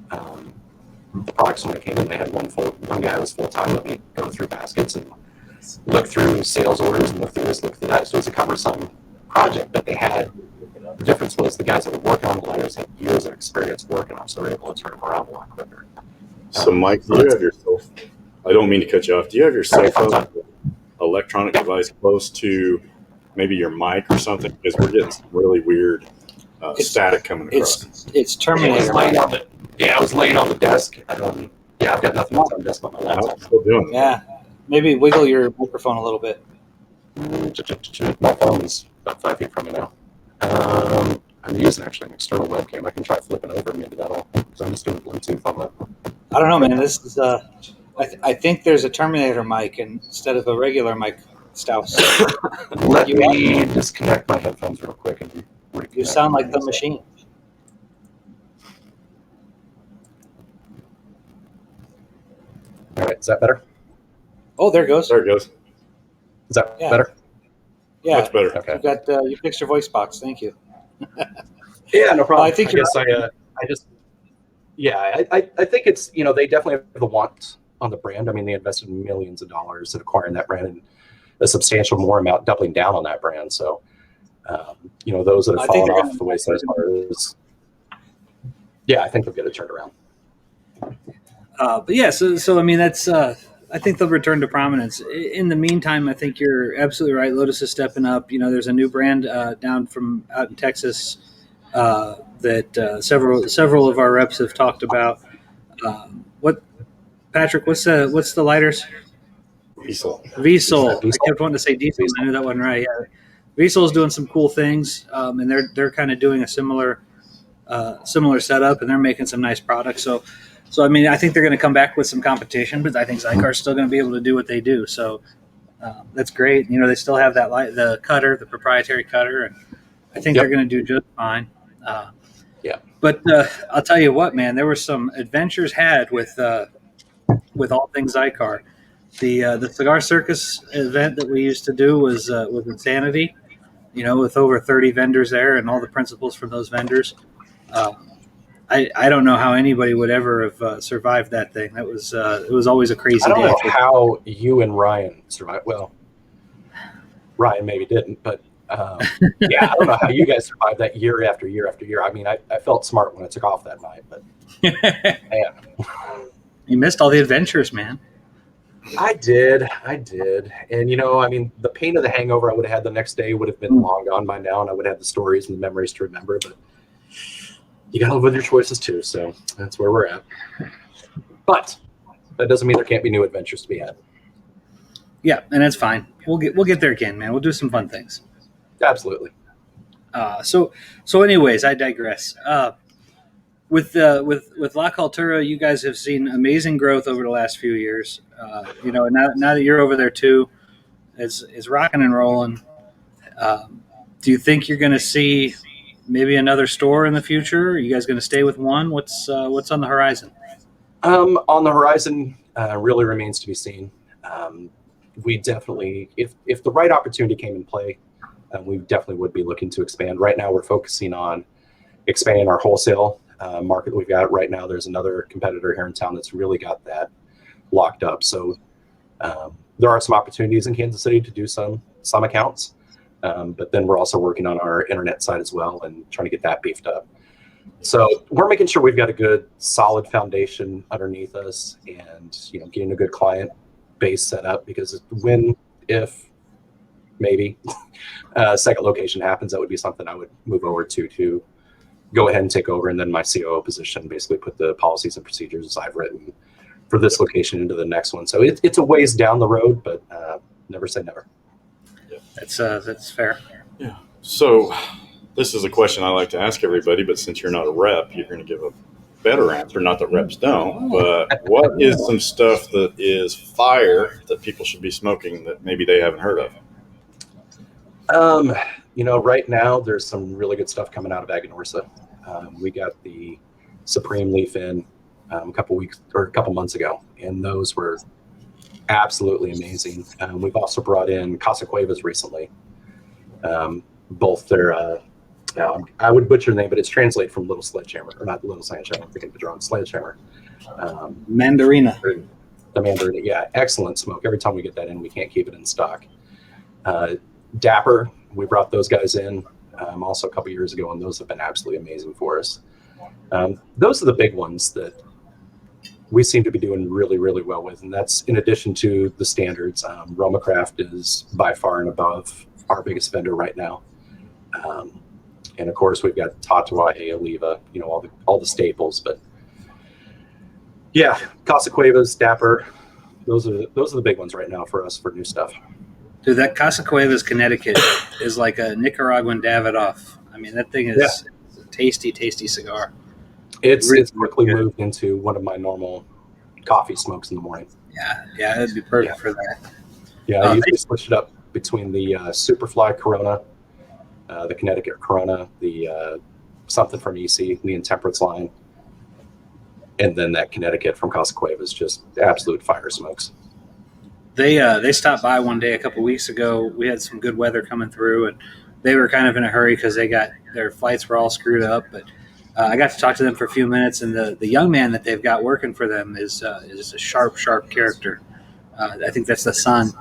the products when it came in. They had one guy who was full-time let me go through baskets and look through sales orders and look through this, look through that. So it was a cumbersome project, but they had. The difference was the guys that were working on the lighters had years of experience working on, so they were able to turn them around a lot quicker.
So, Mike, do you have your cell phone? I don't mean to cut you off. Do you have your cell phone electronic device close to maybe your mic or something? Because we're getting some really weird static coming across.
It's Terminator.
I was laying on the desk. I've got nothing else on the desk but my laptop.
I'm still doing it.
Yeah. Maybe wiggle your microphone a little bit.
My phone is about 5 feet from me now. I'm using actually an external webcam. I can try flipping over. Maybe that'll. Because I'm just doing Bluetooth on that.
I don't know, man. This is. I think there's a Terminator mic instead of a regular mic, Staus.
Let me disconnect my headphones real quick and reconnect.
You sound like the machine.
All right, is that better?
Oh, there it goes.
There it goes.
Is that better?
Yeah,
Much better.
Okay.
You got you fixed your voice box. Thank you.
Yeah, no problem.
I think
I think it's they definitely have the want on the brand. They invested millions of dollars in acquiring that brand and a substantial more amount doubling down on that brand. So, those that have fallen off the wayside is, I think they'll get it turned around.
But yeah, so that's. I think they'll return to prominence. In the meantime, I think you're absolutely right. Lotus is stepping up. There's a new brand down from out in Texas that several of our reps have talked about. Patrick? What's the lighters?
Diesel.
Vesol. I kept wanting to say diesel. I knew that wasn't right. Yeah. Vesol is doing some cool things, and they're kind of doing a similar setup, and they're making some nice products. So I think they're going to come back with some competition, but I think Zykar's still going to be able to do what they do. So that's great. They still have the cutter, the proprietary cutter, and I think they're going to do just fine. But I'll tell you what, man, there were some adventures had with all things Xikar. The Cigar Circus event that we used to do was Insanity. With over 30 vendors there and all the principals from those vendors. I don't know how anybody would ever have survived that thing. That was it was always a crazy day.
I don't know how you and Ryan survived. Well, Ryan maybe didn't, but yeah, I don't know how you guys survived that year after year after year. I mean, I felt smart when I took off that night, but man.
You missed all the adventures, man.
I did. And, I mean, the pain of the hangover I would have had the next day would have been long gone by now, and I would have the stories and the memories to remember, but you got to live with your choices too, so that's where we're at. But that doesn't mean there can't be new adventures to be had.
Yeah, and that's fine. We'll get there again, man. We'll do some fun things.
Absolutely.
So anyways, I digress. With La Cultura, you guys have seen amazing growth over the last few years. Now that you're over there too, it's rocking and rolling. Do you think you're going to see maybe another store in the future? Are you guys going to stay with one? What's on the horizon?
On the horizon, really remains to be seen. We definitely, if the right opportunity came in play, we definitely would be looking to expand. Right now, we're focusing on expanding our wholesale market we've got right now. There's another competitor here in town that's really got that locked up. So there are some opportunities in Kansas City to do some accounts, but then we're also working on our internet side as well and trying to get that beefed up. So we're making sure we've got a good, solid foundation underneath us, and getting a good client base set up, because if maybe a second location happens, that would be something I would move over to go ahead and take over, and then my COO position, basically put the policies and procedures as I've written for this location into the next one. So it's a ways down the road, but never say never.
Yeah.
That's fair.
Yeah. So this is a question I like to ask everybody, but since you're not a rep, you're going to give a better answer. Not that reps don't, but what is some stuff that is fire that people should be smoking that maybe they haven't heard of?
Right now there's some really good stuff coming out of Aganorsa. We got the Supreme Leaf in a couple months ago, and those were absolutely amazing. We've also brought in Casa Cuevas recently. Both their I would butcher the name, but it's translated from Little Sledgehammer, or not Little Sledgehammer, I'm thinking of the drone, Sledgehammer.
Mandarina.
The Mandarina, yeah, excellent smoke. Every time we get that in, we can't keep it in stock. Dapper, we brought those guys in also a couple years ago, and those have been absolutely amazing for us. Those are the big ones that we seem to be doing really, really well with, and that's in addition to the standards. RomaCraft is by far and above our biggest vendor right now. And of course, we've got Tatuaje, Oliva, all the staples. But yeah, Casa Cuevas, Dapper, those are the big ones right now for us for new stuff.
Dude, that Casa Cuevas, Connecticut is like a Nicaraguan Davidoff. I mean, that thing is a tasty, tasty cigar.
It's quickly moved into one of my normal coffee smokes in the morning.
Yeah, that'd be perfect for that.
Yeah, I usually switch it up between the Superfly Corona, the Connecticut Corona, the something from EC, the Intemperance line, and then that Connecticut from Casa Cuevas, just absolute fire smokes.
They stopped by one day a couple weeks ago. We had some good weather coming through, and they were kind of in a hurry because their flights were all screwed up. But I got to talk to them for a few minutes, and the young man that they've got working for them is a sharp character. I think that's the son,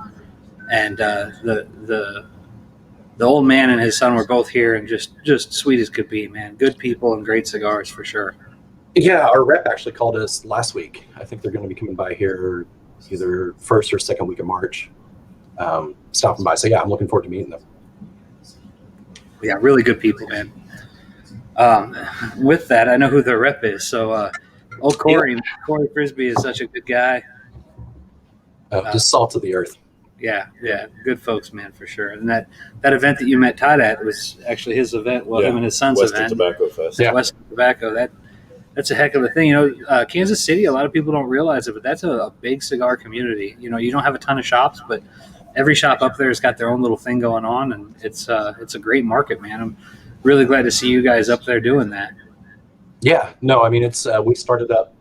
and the old man and his son were both here, and just sweet as could be, man. Good people and great cigars for sure.
Yeah, our rep actually called us last week. I think they're going to be coming by here either first or second week of March, stopping by. So yeah, I'm looking forward to meeting them.
Yeah, really good people, man. With that, I know who the rep is. So old Corey Frisbee is such a good guy.
Just salt of the earth.
Yeah, good folks, man, for sure. And that event that you met Todd at was actually his event. Well, him and his son's
Western
event.
Tobacco Fest.
Yeah, Western Tobacco. That's a heck of a thing. Kansas City, a lot of people don't realize it, but that's a big cigar community. You don't have a ton of shops, but every shop up there has got their own little thing going on, and it's a great market, man. I'm really glad to see you guys up there doing that.
Yeah, no, I mean, it's we started up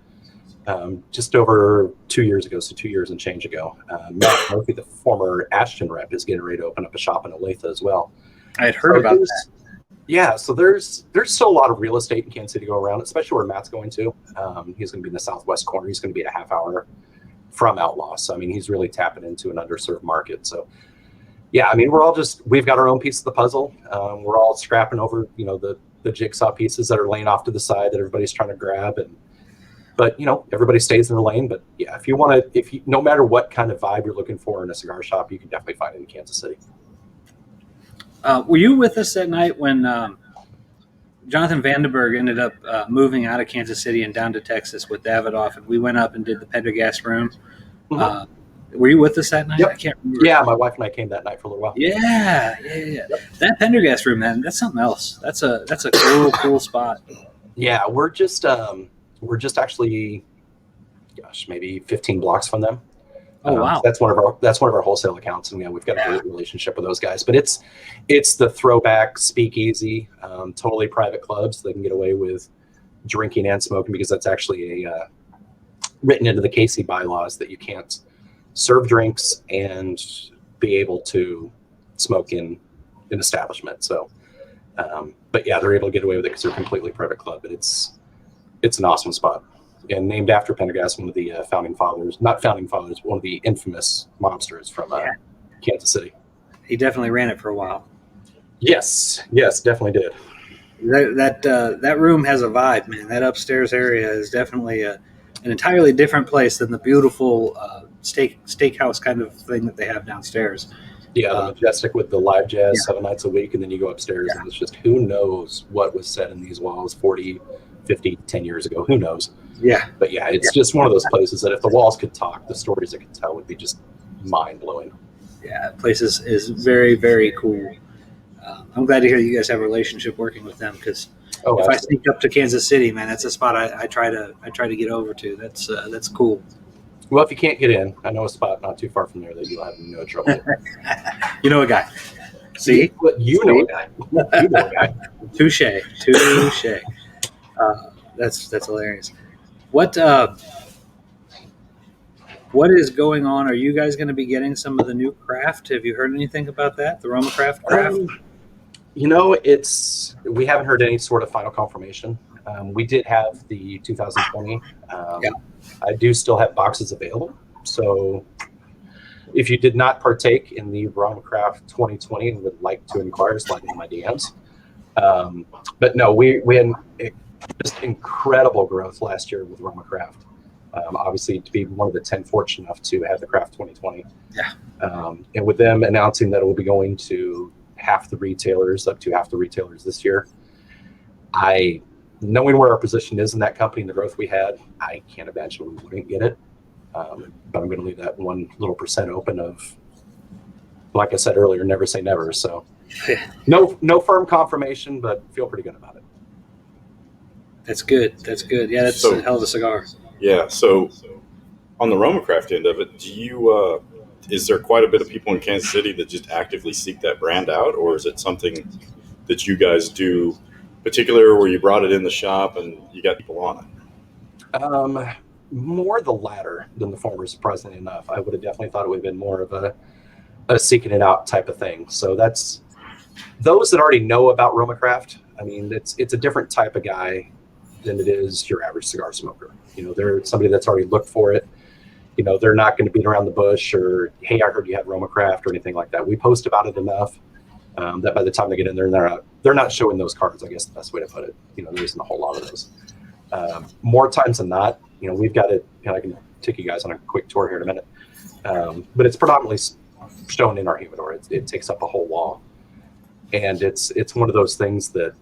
just over 2 years ago, so 2 years and change ago. Matt Murphy, the former Ashton rep, is getting ready to open up a shop in Olathe as well.
I had heard about that.
Yeah, so there's still a lot of real estate in Kansas City to go around, especially where Matt's going to. He's going to be in the southwest corner. He's going to be a half hour from Outlaw. So, I mean, he's really tapping into an underserved market. So Yeah, I mean, we've got our own piece of the puzzle. We're all scrapping over, the jigsaw pieces that are laying off to the side that everybody's trying to grab. But everybody stays in their lane. But yeah, no matter what kind of vibe you're looking for in a cigar shop, you can definitely find it in Kansas City.
Were you with us that night when Jonathan Vandenberg ended up moving out of Kansas City and down to Texas with Davidoff, and we went up and did the Pendergast room?
Mhm.
Were you with us that night?
Yep.
I can't remember.
Yeah, my wife and I came that night for a little while.
Yeah.
Yep.
That Pendergast room, man, that's something else. That's a cool spot.
Yeah, we're just actually, gosh, maybe 15 blocks from them.
Oh wow.
That's one of our wholesale accounts, and we've got a great relationship with those guys. But it's the throwback speakeasy, totally private clubs. So they can get away with drinking and smoking because that's actually written into the KC bylaws that you can't serve drinks and be able to smoke in an establishment. So, but yeah, they're able to get away with it because they're a completely private club. But it's an awesome spot. And named after Pendergast, one of the not founding fathers, one of the infamous mobsters from Kansas City.
He definitely ran it for a while.
Yes, definitely did.
That room has a vibe, man. That upstairs area is definitely an entirely different place than the beautiful steakhouse kind of thing that they have downstairs.
Yeah, the Majestic with the live jazz 7 nights a week, and then you go upstairs and it's just who knows what was said in these walls 40, 50, 10 years ago. Who knows?
Yeah.
But yeah, it's just one of those places that if the walls could talk, the stories it could tell would be just mind-blowing.
Yeah, that place is very, very cool. I'm glad to hear that you guys have a relationship working with them because if I sneak up to Kansas City, man, that's a spot I try to get over to. That's cool.
Well, if you can't get in, I know a spot not too far from there that you'll have no trouble.
You know a guy. See?
You know a guy. You know a guy.
Touche. That's hilarious. What is going on? Are you guys going to be getting some of the new craft? Have you heard anything about that? The Roma Craft?
We haven't heard any sort of final confirmation. We did have the 2020. I do still have boxes available. So if you did not partake in the Roma Craft 2020 and would like to inquire, slide into my DMs. But no, we had just incredible growth last year with Roma Craft. Obviously, to be one of the 10 fortunate enough to have the Craft 2020.
Yeah.
And with them announcing that it will be going to up to half the retailers this year, knowing where our position is in that company and the growth we had, I can't imagine we wouldn't get it. But I'm going to leave that 1 little percent open of, like I said earlier, never say never. So no firm confirmation, but feel pretty good about it.
That's good. Yeah, that's a hell of a cigar.
Yeah. So on the Roma Craft end of it, is there quite a bit of people in Kansas City that just actively seek that brand out, or is it something that you guys do particular where you brought it in the shop and you got people on it?
More the latter than the former, surprisingly enough. I would have definitely thought it would have been more of a seeking it out type of thing. So that's those that already know about Roma Craft. I mean, it's a different type of guy than it is your average cigar smoker. They're somebody that's already looked for it. They're not going to beat around the bush or, hey, I heard you had Roma Craft or anything like that. We post about it enough that by the time they get in there, they're not showing those cards, I guess the best way to put it. There isn't a whole lot of those. More times than not, we've got it. I can take you guys on a quick tour here in a minute. But it's predominantly shown in our humidor. It takes up a whole wall. And it's one of those things that,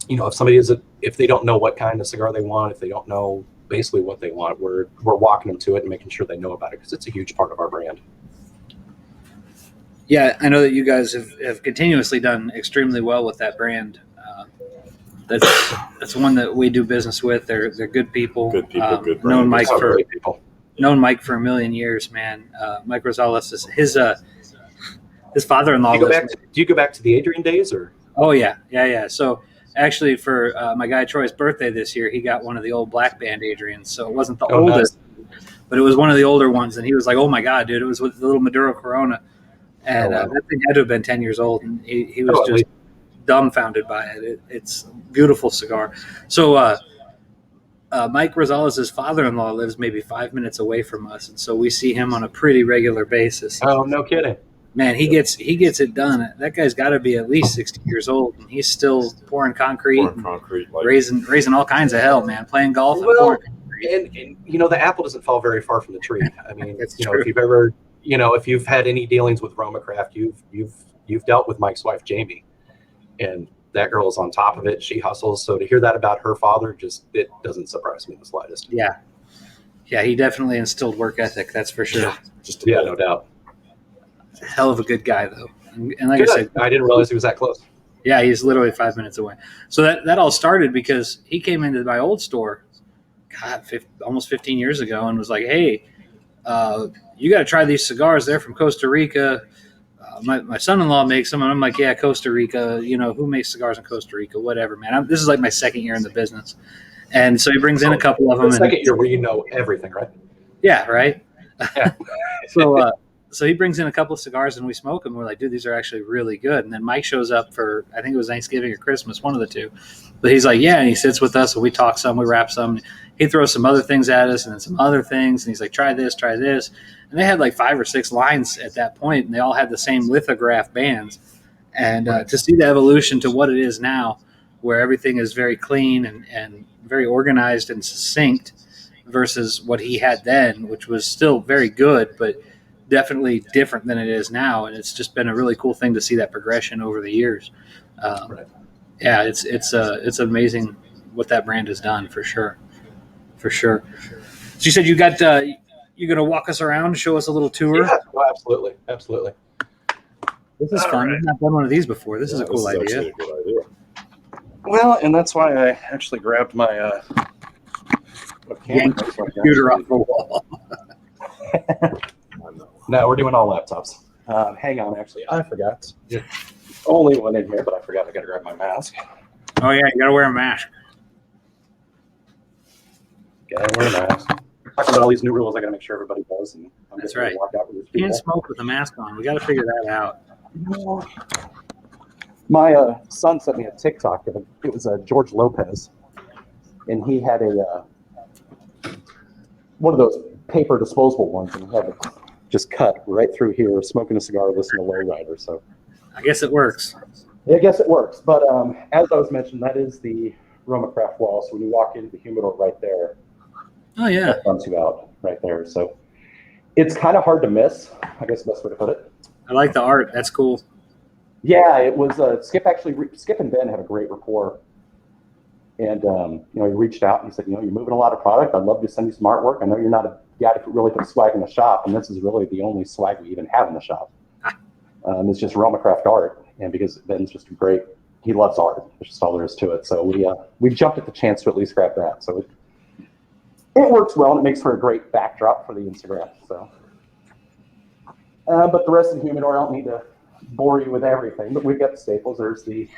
if somebody if they don't know what kind of cigar they want, if they don't know basically what they want, we're walking them to it and making sure they know about it because it's a huge part of our brand.
Yeah, I know that you guys have continuously done extremely well with that brand. That's one that we do business with. They're good people.
Good people, good brand.
Known Mike for a million years, man. Mike Rosales is his father-in-law.
Do you go back to the Adrian days, or?
Oh yeah. So actually, for my guy Troy's birthday this year, he got one of the old Black Band Adrians. So it wasn't the oldest, but it was one of the older ones, and he was like, "Oh my god, dude!" It was with the little Maduro Corona, and that thing had to have been 10 years old, and he was just dumbfounded by it. It's a beautiful cigar. So Mike Rosales' father-in-law lives maybe 5 minutes away from us, and so we see him on a pretty regular basis.
Oh, no kidding.
Man, he gets it done. That guy's got to be at least 60 years old, and he's still pouring concrete,
like,
raising all kinds of hell, man. Playing golf and
Well,
pouring concrete.
and you know, the apple doesn't fall very far from the tree. I mean,
That's
you know,
true.
if you've ever, you know, if you've had any dealings with Romacraft, you've dealt with Mike's wife Jamie, and that girl is on top of it. She hustles. So to hear that about her father, it doesn't surprise me in the slightest.
Yeah, he definitely instilled work ethic. That's for sure.
Yeah, no doubt.
Hell of a good guy, though. And like I said,
I didn't realize he was that close.
yeah, he's literally 5 minutes away. So that all started because he came into my old store, God, almost 15 years ago, and was like, "Hey, you got to try these cigars. They're from Costa Rica. My son-in-law makes them." And I'm like, "Yeah, Costa Rica. You know, who makes cigars in Costa Rica? Whatever, man. This is like my second year in the business." And so he brings in a couple of them.
The second year where you know everything, right?
Yeah, right.
Yeah.
So he brings in a couple of cigars and we smoke them. We're like, dude, these are actually really good. And then Mike shows up for, I think it was Thanksgiving or Christmas, one of the two. But he's like, yeah, and he sits with us and we talk some, we wrap some. He throws some other things at us and then some other things. And he's like, try this, try this. And they had like 5 or 6 lines at that point, and they all had the same lithograph bands. And to see the evolution to what it is now, where everything is very clean and very organized and succinct versus what he had then, which was still very good, but definitely different than it is now. And it's just been a really cool thing to see that progression over the years.
Right.
Yeah, it's amazing what that brand has done for sure. So you said you're going to walk us around, show us a little tour.
Yeah, well, absolutely.
This is fun. I've not done one of these before. This is a cool idea.
Actually a good idea.
Well, and that's why I actually grabbed my
Yank the computer off the wall.
No, we're doing all laptops. Hang on, actually, I forgot. Only one in here, but I forgot I got to grab my mask.
Oh yeah, you got to wear a mask.
Got to wear a mask. Talking about all these new rules, I got to make sure everybody does. And I'm
That's
just gonna
right.
walk out with these
You can't
people.
smoke with a mask on. We got to figure that out.
My son sent me a TikTok. It was George Lopez, and he had one of those paper disposable ones, and he had it just cut right through here, smoking a cigar, listening to Lowrider. So
I guess it works.
I guess it works. But as I was mentioning, that is the Romacraft wall. So when you walk into the humidor right there,
Oh yeah.
that bumps you out right there. So it's kind of hard to miss, I guess the best way to put it.
I like the art. That's cool.
Yeah, it was Skip and Ben had a great rapport. And, he reached out and he said, you're moving a lot of product. I'd love to send you some artwork. I know you're not a guy to really put swag in the shop. And this is really the only swag we even have in the shop. It's just Romacraft art. And because Ben's just he loves art. That's just all there is to it. So we jumped at the chance to at least grab that. So it works well, and it makes for a great backdrop for the Instagram. So, but the rest of the humidor, I don't need to bore you with everything. But we've got the staples. There's the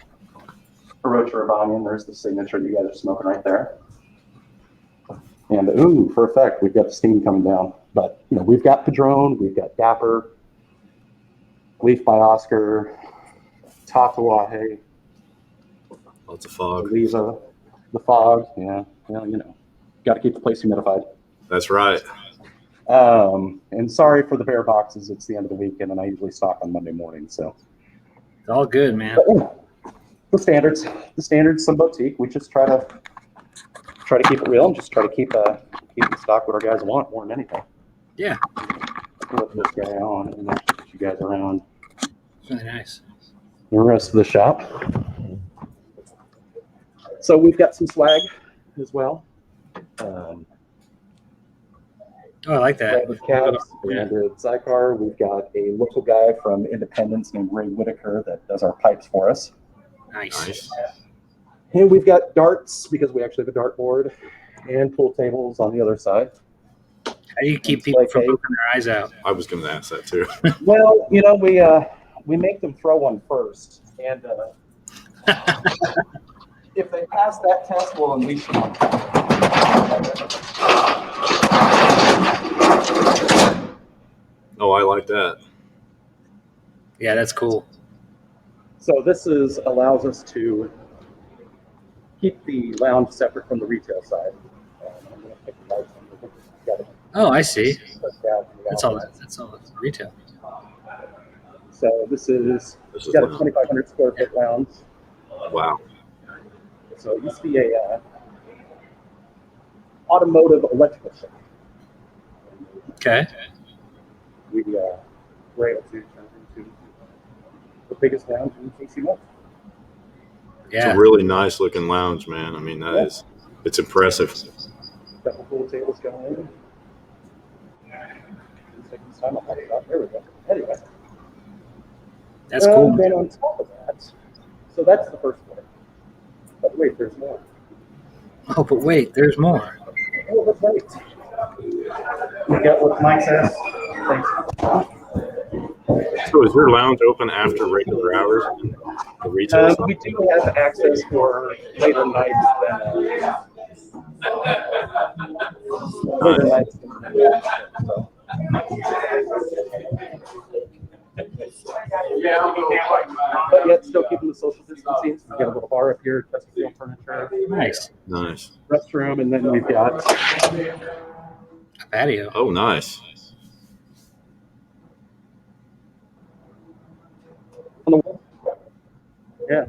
Orochi Urbanian. There's the signature you guys are smoking right there. And for effect, we've got the steam coming down. But we've got Padron, we've got Dapper, Leaf by Oscar, Tatuaje,
Lots of fog.
Lisa, the fog. Yeah, got to keep the place humidified.
That's right.
And sorry for the bare boxes. It's the end of the weekend, and I usually stock on Monday morning. So
It's all good, man.
but, the standards, some boutique. We just try to keep it real and just try to keep in stock what our guys want more than anything.
Yeah.
Put this guy on and then get you guys around
It's really nice.
the rest of the shop. So we've got some swag as well.
Oh, I like that.
Branded caps, branded Zycar. We've got a local guy from Independence named Ray Whitaker that does our pipes for us.
Nice.
And we've got darts because we actually have a dart board and pool tables on the other side.
How do you keep people from poking their eyes out?
I was going to ask that too.
Well, we make them throw one first, and if they pass that test, we'll unleash them on top.
Oh, I like that.
Yeah, that's cool.
So this allows us to keep the lounge separate from the retail side. I'm going to pick the lights on.
Oh, I see.
That's
That's all retail.
So this is
This is
got a
lounge.
2,500 square foot lounge.
Wow.
So it used to be a automotive electrical shop.
Okay.
We were able to turn it into the biggest lounge in KC North.
It's
Yeah.
a really nice looking lounge, man. I mean, it's impressive.
Got the pool tables going. Taking this time, I'll pop it up. There we go. Anyway.
That's cool.
Then on top of that, so that's the first floor. But wait, there's more.
Oh, but wait, there's more.
Oh, but wait. We got what Mike says. Thanks.
So is your lounge open after regular hours? The retail
We do have access for later nights than later nights. So. But yet still keeping the social distancing. So we got a little bar up here, Chesterfield furniture,
Nice.
Nice.
restroom, and then we've got
A patio.
Oh, nice.
on the wall. Yeah.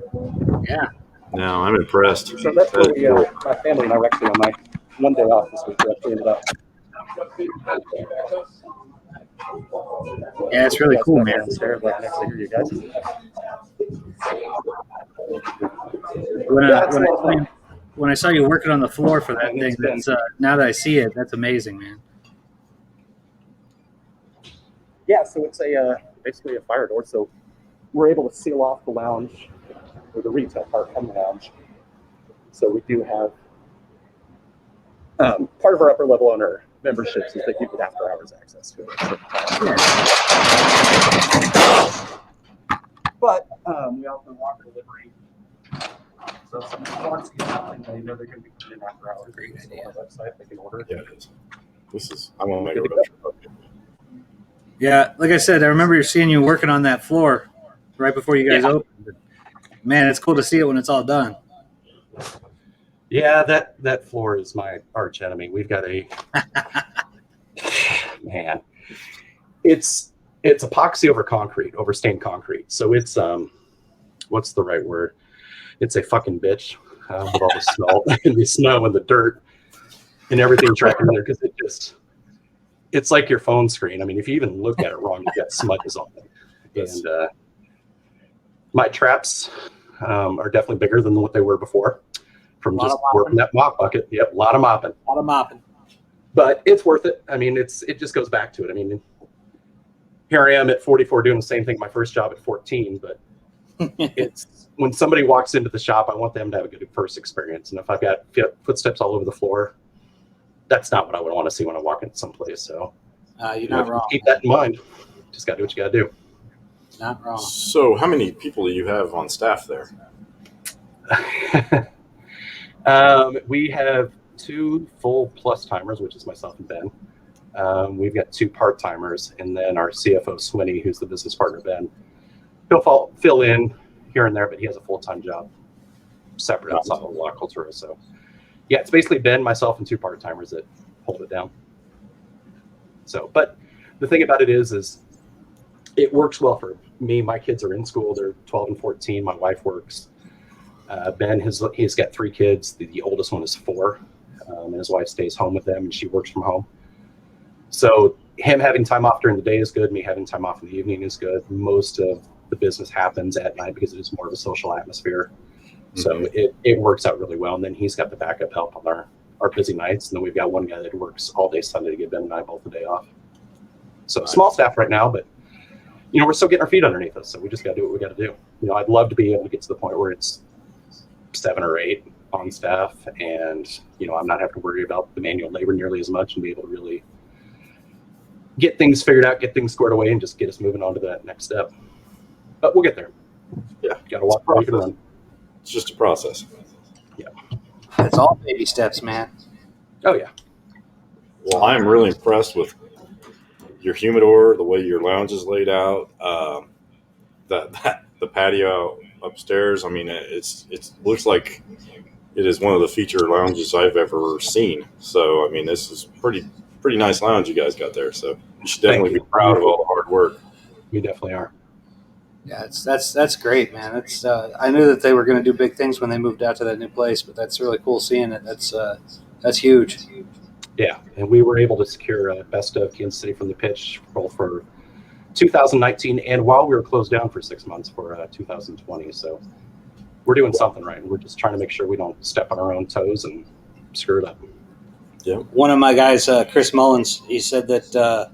Yeah.
Now I'm impressed.
So that's where we, my family and I were actually on my one day off this week. We actually ended up.
Yeah, it's really cool, man.
Downstairs, I can actually hear you guys.
When I saw you working on the floor for that thing, that's now that I see it, that's amazing, man.
Yeah, so it's basically a fire door. So we're able to seal off the lounge or the retail part from the lounge. So we do have part of our upper level on our memberships is that you get after hours access to it. But we also offer delivery. So if someone wants to get something, they know they're going to be putting in after hours.
Great
So
idea.
on our website, they can order.
Yeah, it is. I want to make a road trip.
Yeah, like I said, I remember seeing you working on that floor right before you guys opened. Man, it's cool to see it when it's all done.
Yeah, that floor is my arch enemy. We've got a man. It's epoxy over concrete, over stained concrete. So it's what's the right word? It's a fucking bitch with all the snow and the snow and the dirt and everything trapped in there because it's like your phone screen. I mean, if you even look at it wrong, you got smudges on it. And my traps are definitely bigger than what they were before. From just working that mop bucket. Yep, a lot of mopping.
A lot of mopping.
But it's worth it. I mean, it just goes back to it. I mean, here I am at 44 doing the same thing my first job at 14, but it's when somebody walks into the shop, I want them to have a good first experience. And if I've got footsteps all over the floor, that's not what I would want to see when I walk into someplace. So
You're not wrong.
keep that in mind. Just got to do what you got to do.
Not wrong.
So how many people do you have on staff there?
We have 2 full plus timers, which is myself and Ben. We've got 2 part timers, and then our CFO Swinny, who's the business partner Ben. He'll fill in here and there, but he has a full time job separate outside of La Cultura. So yeah, it's basically Ben, myself, and 2 part timers that hold it down. So, but the thing about it is it works well for me. My kids are in school; they're 12 and 14. My wife works. Ben he's got 3 kids. The oldest one is 4, and his wife stays home with them, and she works from home. So him having time off during the day is good. Me having time off in the evening is good. Most of the business happens at night because it is more of a social atmosphere. So it works out really well. And then he's got the backup help on our busy nights. And then we've got one guy that works all day Sunday to give Ben and I both a day off. So small staff right now, but we're still getting our feet underneath us. So we just got to do what we got to do. I'd love to be able to get to the point where it's 7 or 8 on staff, and I'm not having to worry about the manual labor nearly as much, and be able to really get things figured out, get things squared away, and just get us moving on to that next step. But we'll get there.
Yeah,
got to walk before you can run.
It's just a process.
Yeah,
It's all baby steps, man.
Oh yeah.
Well, I'm really impressed with your humidor, the way your lounge is laid out, the patio upstairs. I mean, it looks like it is one of the feature lounges I've ever seen. So, I mean, this is pretty nice lounge you guys got there. So you should definitely be proud of all the hard work.
We definitely are.
Yeah, that's great, man. That's I knew that they were going to do big things when they moved out to that new place, but that's really cool seeing it. That's huge.
Yeah, and we were able to secure a Best of Kansas City from the Pitch both for 2019 and while we were closed down for 6 months for 2020. So we're doing something right. We're just trying to make sure we don't step on our own toes and screw it up.
Yeah.
One of my guys, Chris Mullins, he said that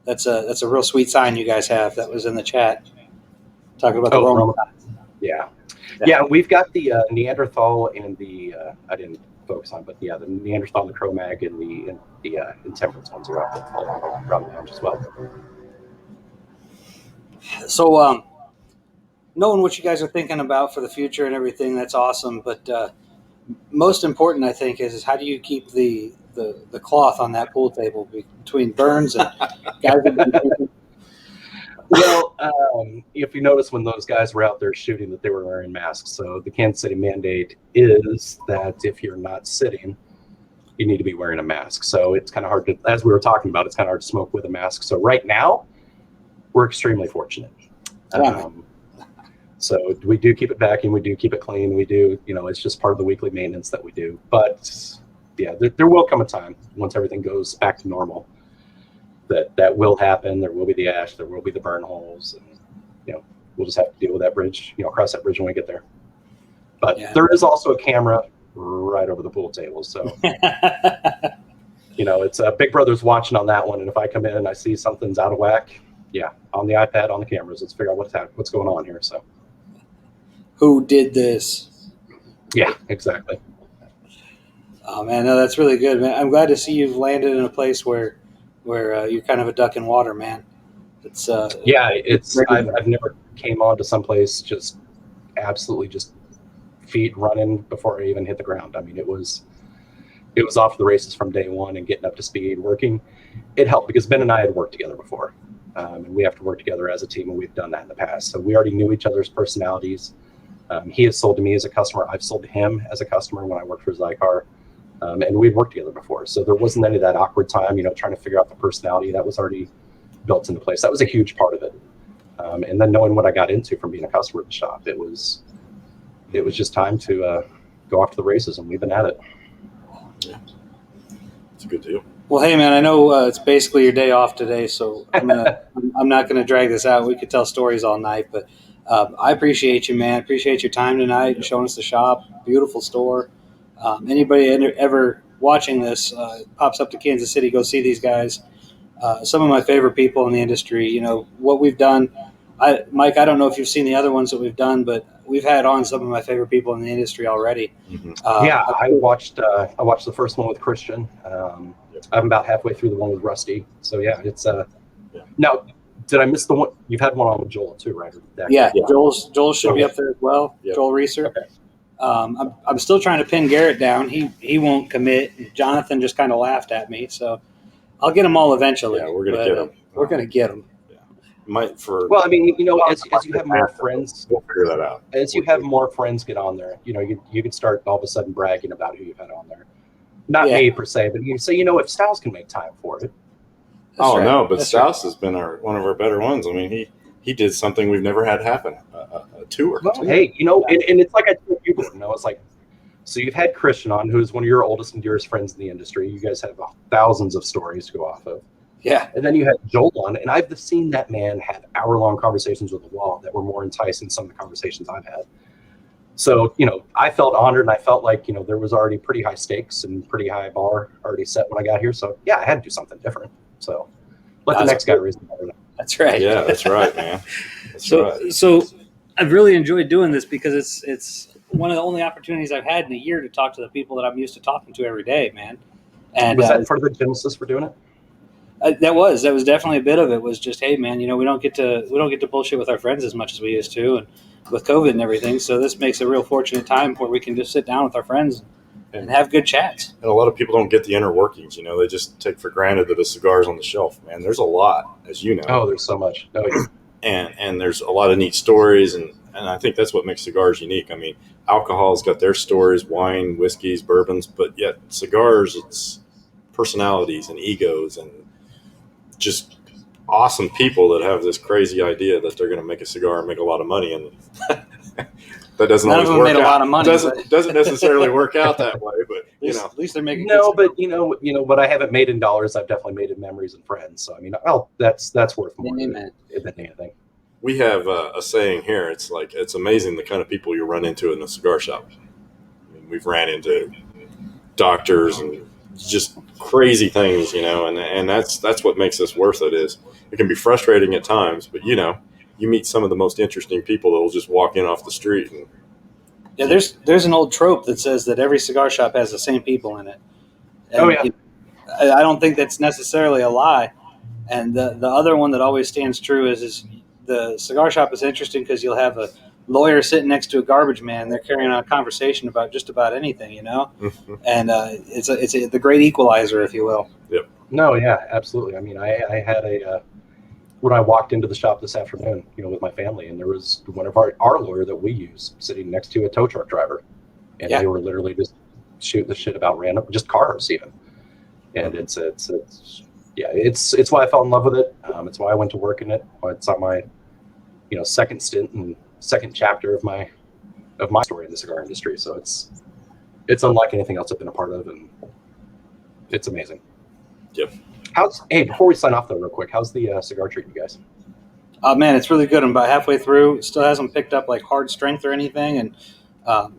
that's a real sweet sign you guys have. That was in the chat talking about the Roman.
Yeah. Yeah, we've got the Neanderthal and the I didn't focus on, but yeah, the Neanderthal, the Cro-Mag, and the Intemperance ones are up around the lounge as well.
So, knowing what you guys are thinking about for the future and everything, that's awesome. But most important, I think, is how do you keep the cloth on that pool table between Burns and guys?
Well, if you notice when those guys were out there shooting that they were wearing masks. So the Kansas City mandate is that if you're not sitting, you need to be wearing a mask. So it's kind of hard to, as we were talking about, it's kind of hard to smoke with a mask. So right now, we're extremely fortunate. So we do keep it vacuum, we do keep it clean, we do, it's just part of the weekly maintenance that we do. But yeah, there will come a time once everything goes back to normal that will happen. There will be the ash, there will be the burn holes, and we'll just have to deal with that bridge, cross that bridge when we get there. But there is also a camera right over the pool table, so it's Big Brother's watching on that one. And if I come in and I see something's out of whack, on the iPad, on the cameras, let's figure out what's going on here. So,
who did this?
Yeah, exactly.
Oh man, no, that's really good, man. I'm glad to see you've landed in a place where you're kind of a duck in water, man. It's I've never came on to someplace just absolutely just feet running before I even hit the ground. I mean, it was off the races from day one, and getting up to speed, working. It helped because Ben and I had worked together before, and we have to work together as a team, and we've done that in the past. So we already knew each other's personalities. He has sold to me as a customer. I've sold to him as a customer when I worked for Zycar. And we've worked together before. So there wasn't any of that awkward time, trying to figure out the personality. That was already built into place. That was a huge part of it. And then knowing what I got into from being a customer at the shop, it was just time to go off to the races, and we've been at it.
Yeah, it's a good deal.
Well, hey man, I know it's basically your day off today, so I'm not gonna drag this out. We could tell stories all night, but I appreciate you, man. I appreciate your time tonight and showing us the shop. Beautiful store. Anybody ever watching this pops up to Kansas City, go see these guys. Some of my favorite people in the industry. What we've done. Mike, I don't know if you've seen the other ones that we've done, but we've had on some of my favorite people in the industry already.
Mm-hmm.
I watched the first one with Christian. I'm about halfway through the one with Rusty. So yeah, it's Now, did I miss the one? You've had one on with Joel too, right?
Yeah. Joel should be up there as well. Yep. Joel Reeser. Okay. I'm still trying to pin Garrett down. He won't commit. Jonathan just kind of laughed at me, so I'll get them all eventually.
Yeah, we're gonna get them.
We're gonna get them.
Yeah.
Well, I mean, as you have more friends,
we'll figure that out.
As you have more friends get on there, you could start all of a sudden bragging about who you've had on there. Not me per se, but you say, if Styles can make time for it.
That's right. No, but Styles has been one of our better ones. I mean, he did something we've never had happen. A tour.
Well, hey, and it's like I told you, it's like, so you've had Christian on, who's one of your oldest and dearest friends in the industry. You guys have thousands of stories to go off of.
Yeah.
And then you had Joel on, and I've seen that man have hour-long conversations with the wall that were more enticing than some of the conversations I've had. So, I felt honored, and I felt like, there was already pretty high stakes and pretty high bar already set when I got here. So, yeah, I had to do something different. So, let the next guy raise the bar.
That's right.
Yeah, that's right, man.
So I've really enjoyed doing this because it's one of the only opportunities I've had in a year to talk to the people that I'm used to talking to every day, man. And
was that part of the genesis for doing it?
That was definitely a bit of it. Was just, hey, man, we don't get to bullshit with our friends as much as we used to, and with COVID and everything. So this makes a real fortunate time where we can just sit down with our friends and have good chats.
And a lot of people don't get the inner workings. They just take for granted that a cigar's on the shelf. Man, there's a lot, as you know.
Oh, there's so much. Oh, yeah.
And there's a lot of neat stories, and I think that's what makes cigars unique. I mean, alcohol's got their stories, wine, whiskeys, bourbons, but yet cigars, it's personalities and egos and just awesome people that have this crazy idea that they're going to make a cigar and make a lot of money, and that doesn't
None
always
of them
work
made
out.
a lot of money,
Doesn't necessarily work out that way, but
at least they're making
No,
good
but what I haven't made in dollars, I've definitely made in memories and friends. So I mean, that's worth more
Amen.
than anything.
we have a saying here. It's like, it's amazing the kind of people you run into in a cigar shop. I mean, we've ran into doctors and just crazy things, and that's what makes this worth it. Is it can be frustrating at times, but you meet some of the most interesting people that will just walk in off the street. And
Yeah, there's an old trope that says that every cigar shop has the same people in it. And
Oh, yeah.
I don't think that's necessarily a lie. And the other one that always stands true is the cigar shop is interesting because you'll have a lawyer sitting next to a garbage man. They're carrying on a conversation about just about anything, and it's the great equalizer, if you will.
No, yeah, absolutely. I mean, I had when I walked into the shop this afternoon, with my family, and there was one of our lawyer that we use sitting next to a tow truck driver, and
Yeah.
they were literally just shooting the shit about random, just cars even. And it's why I fell in love with it. It's why I went to work in it. It's on my, second stint and second chapter of my story in the cigar industry. So it's unlike anything else I've been a part of, and it's amazing.
Yep.
Hey, before we sign off though, real quick, how's the cigar treating you guys?
Man, it's really good. I'm about halfway through. It still hasn't picked up like hard strength or anything, and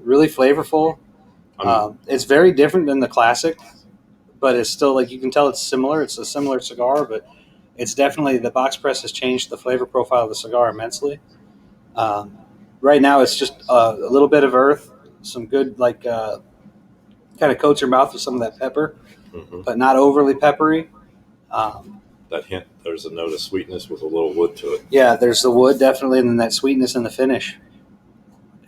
really flavorful. It's very different than the classic, but it's still like you can tell it's similar. It's a similar cigar, but it's definitely the box press has changed the flavor profile of the cigar immensely. Right now, it's just a little bit of earth, some good kind of coats your mouth with some of that pepper, but not overly peppery.
That hint, there's a note of sweetness with a little wood to it.
Yeah, there's the wood definitely, and then that sweetness in the finish.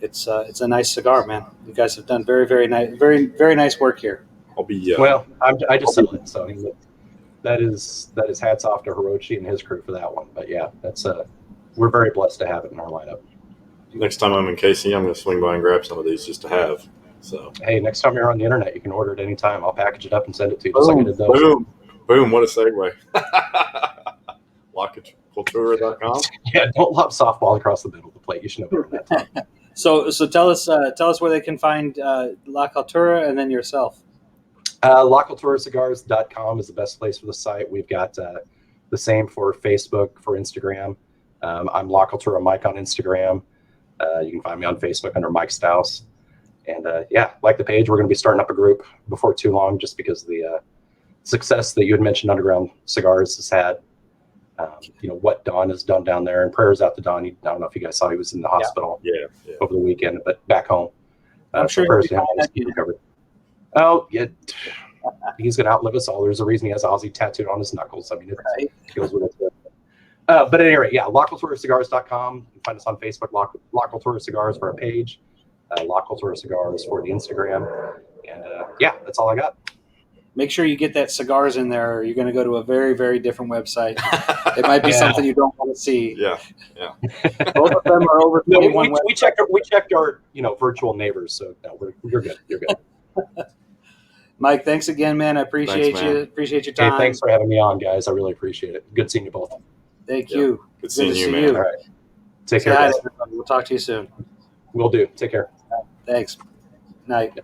It's a nice cigar, man. You guys have done very, very nice, very, very nice work here.
I'll be
Well, I just said it, so I mean, that is hats off to Hiroshi and his crew for that one. But yeah, that's we're very blessed to have it in our lineup.
next time I'm in KC, I'm going to swing by and grab some of these just to have. So
Hey, next time you're on the internet, you can order it anytime. I'll package it up and send it to you. Just like I did those.
boom! What a segue. LaCultura.com.
Yeah, don't lob softball across the middle of the plate. You should know better than that.
So tell us where they can find La Cultura and then yourself.
LaCulturaCigars.com is the best place for the site. We've got the same for Facebook, for Instagram. I'm La Cultura Mike on Instagram. You can find me on Facebook under Mike Stouse. And like the page, we're going to be starting up a group before too long, just because of the success that you had mentioned Underground Cigars has had. What Don has done down there, and prayers out to Don. I don't know if you guys saw he was in the hospital over the weekend, but back home.
I'm sure
prayers
he'll
to him.
be
He's recovered. Oh, yeah. He's going to outlive us all. There's a reason he has Aussie tattooed on his knuckles. I mean, it goes with it. But at any rate, LaCulturaCigars.com. You can find us on Facebook, La Cultura Cigars for our page, La Cultura Cigars for the Instagram. And that's all I got.
Make sure you get that cigars in there, or you're going to go to a very, very different website. It might be something you don't want to see.
Yeah.
Both of them are over
No,
21
we checked our virtual neighbors, so no, you're good. You're good.
Mike, thanks again, man. I appreciate
Thanks,
you.
man.
Appreciate your time.
Hey, thanks for having me on, guys. I really appreciate it. Good seeing you both.
Thank
Yeah.
you.
Good seeing
to
you,
see
man.
you.
All right. Take
Say
care,
hi
guys.
to everybody. We'll talk to you soon.
Will do. Take care.
Thanks. Night.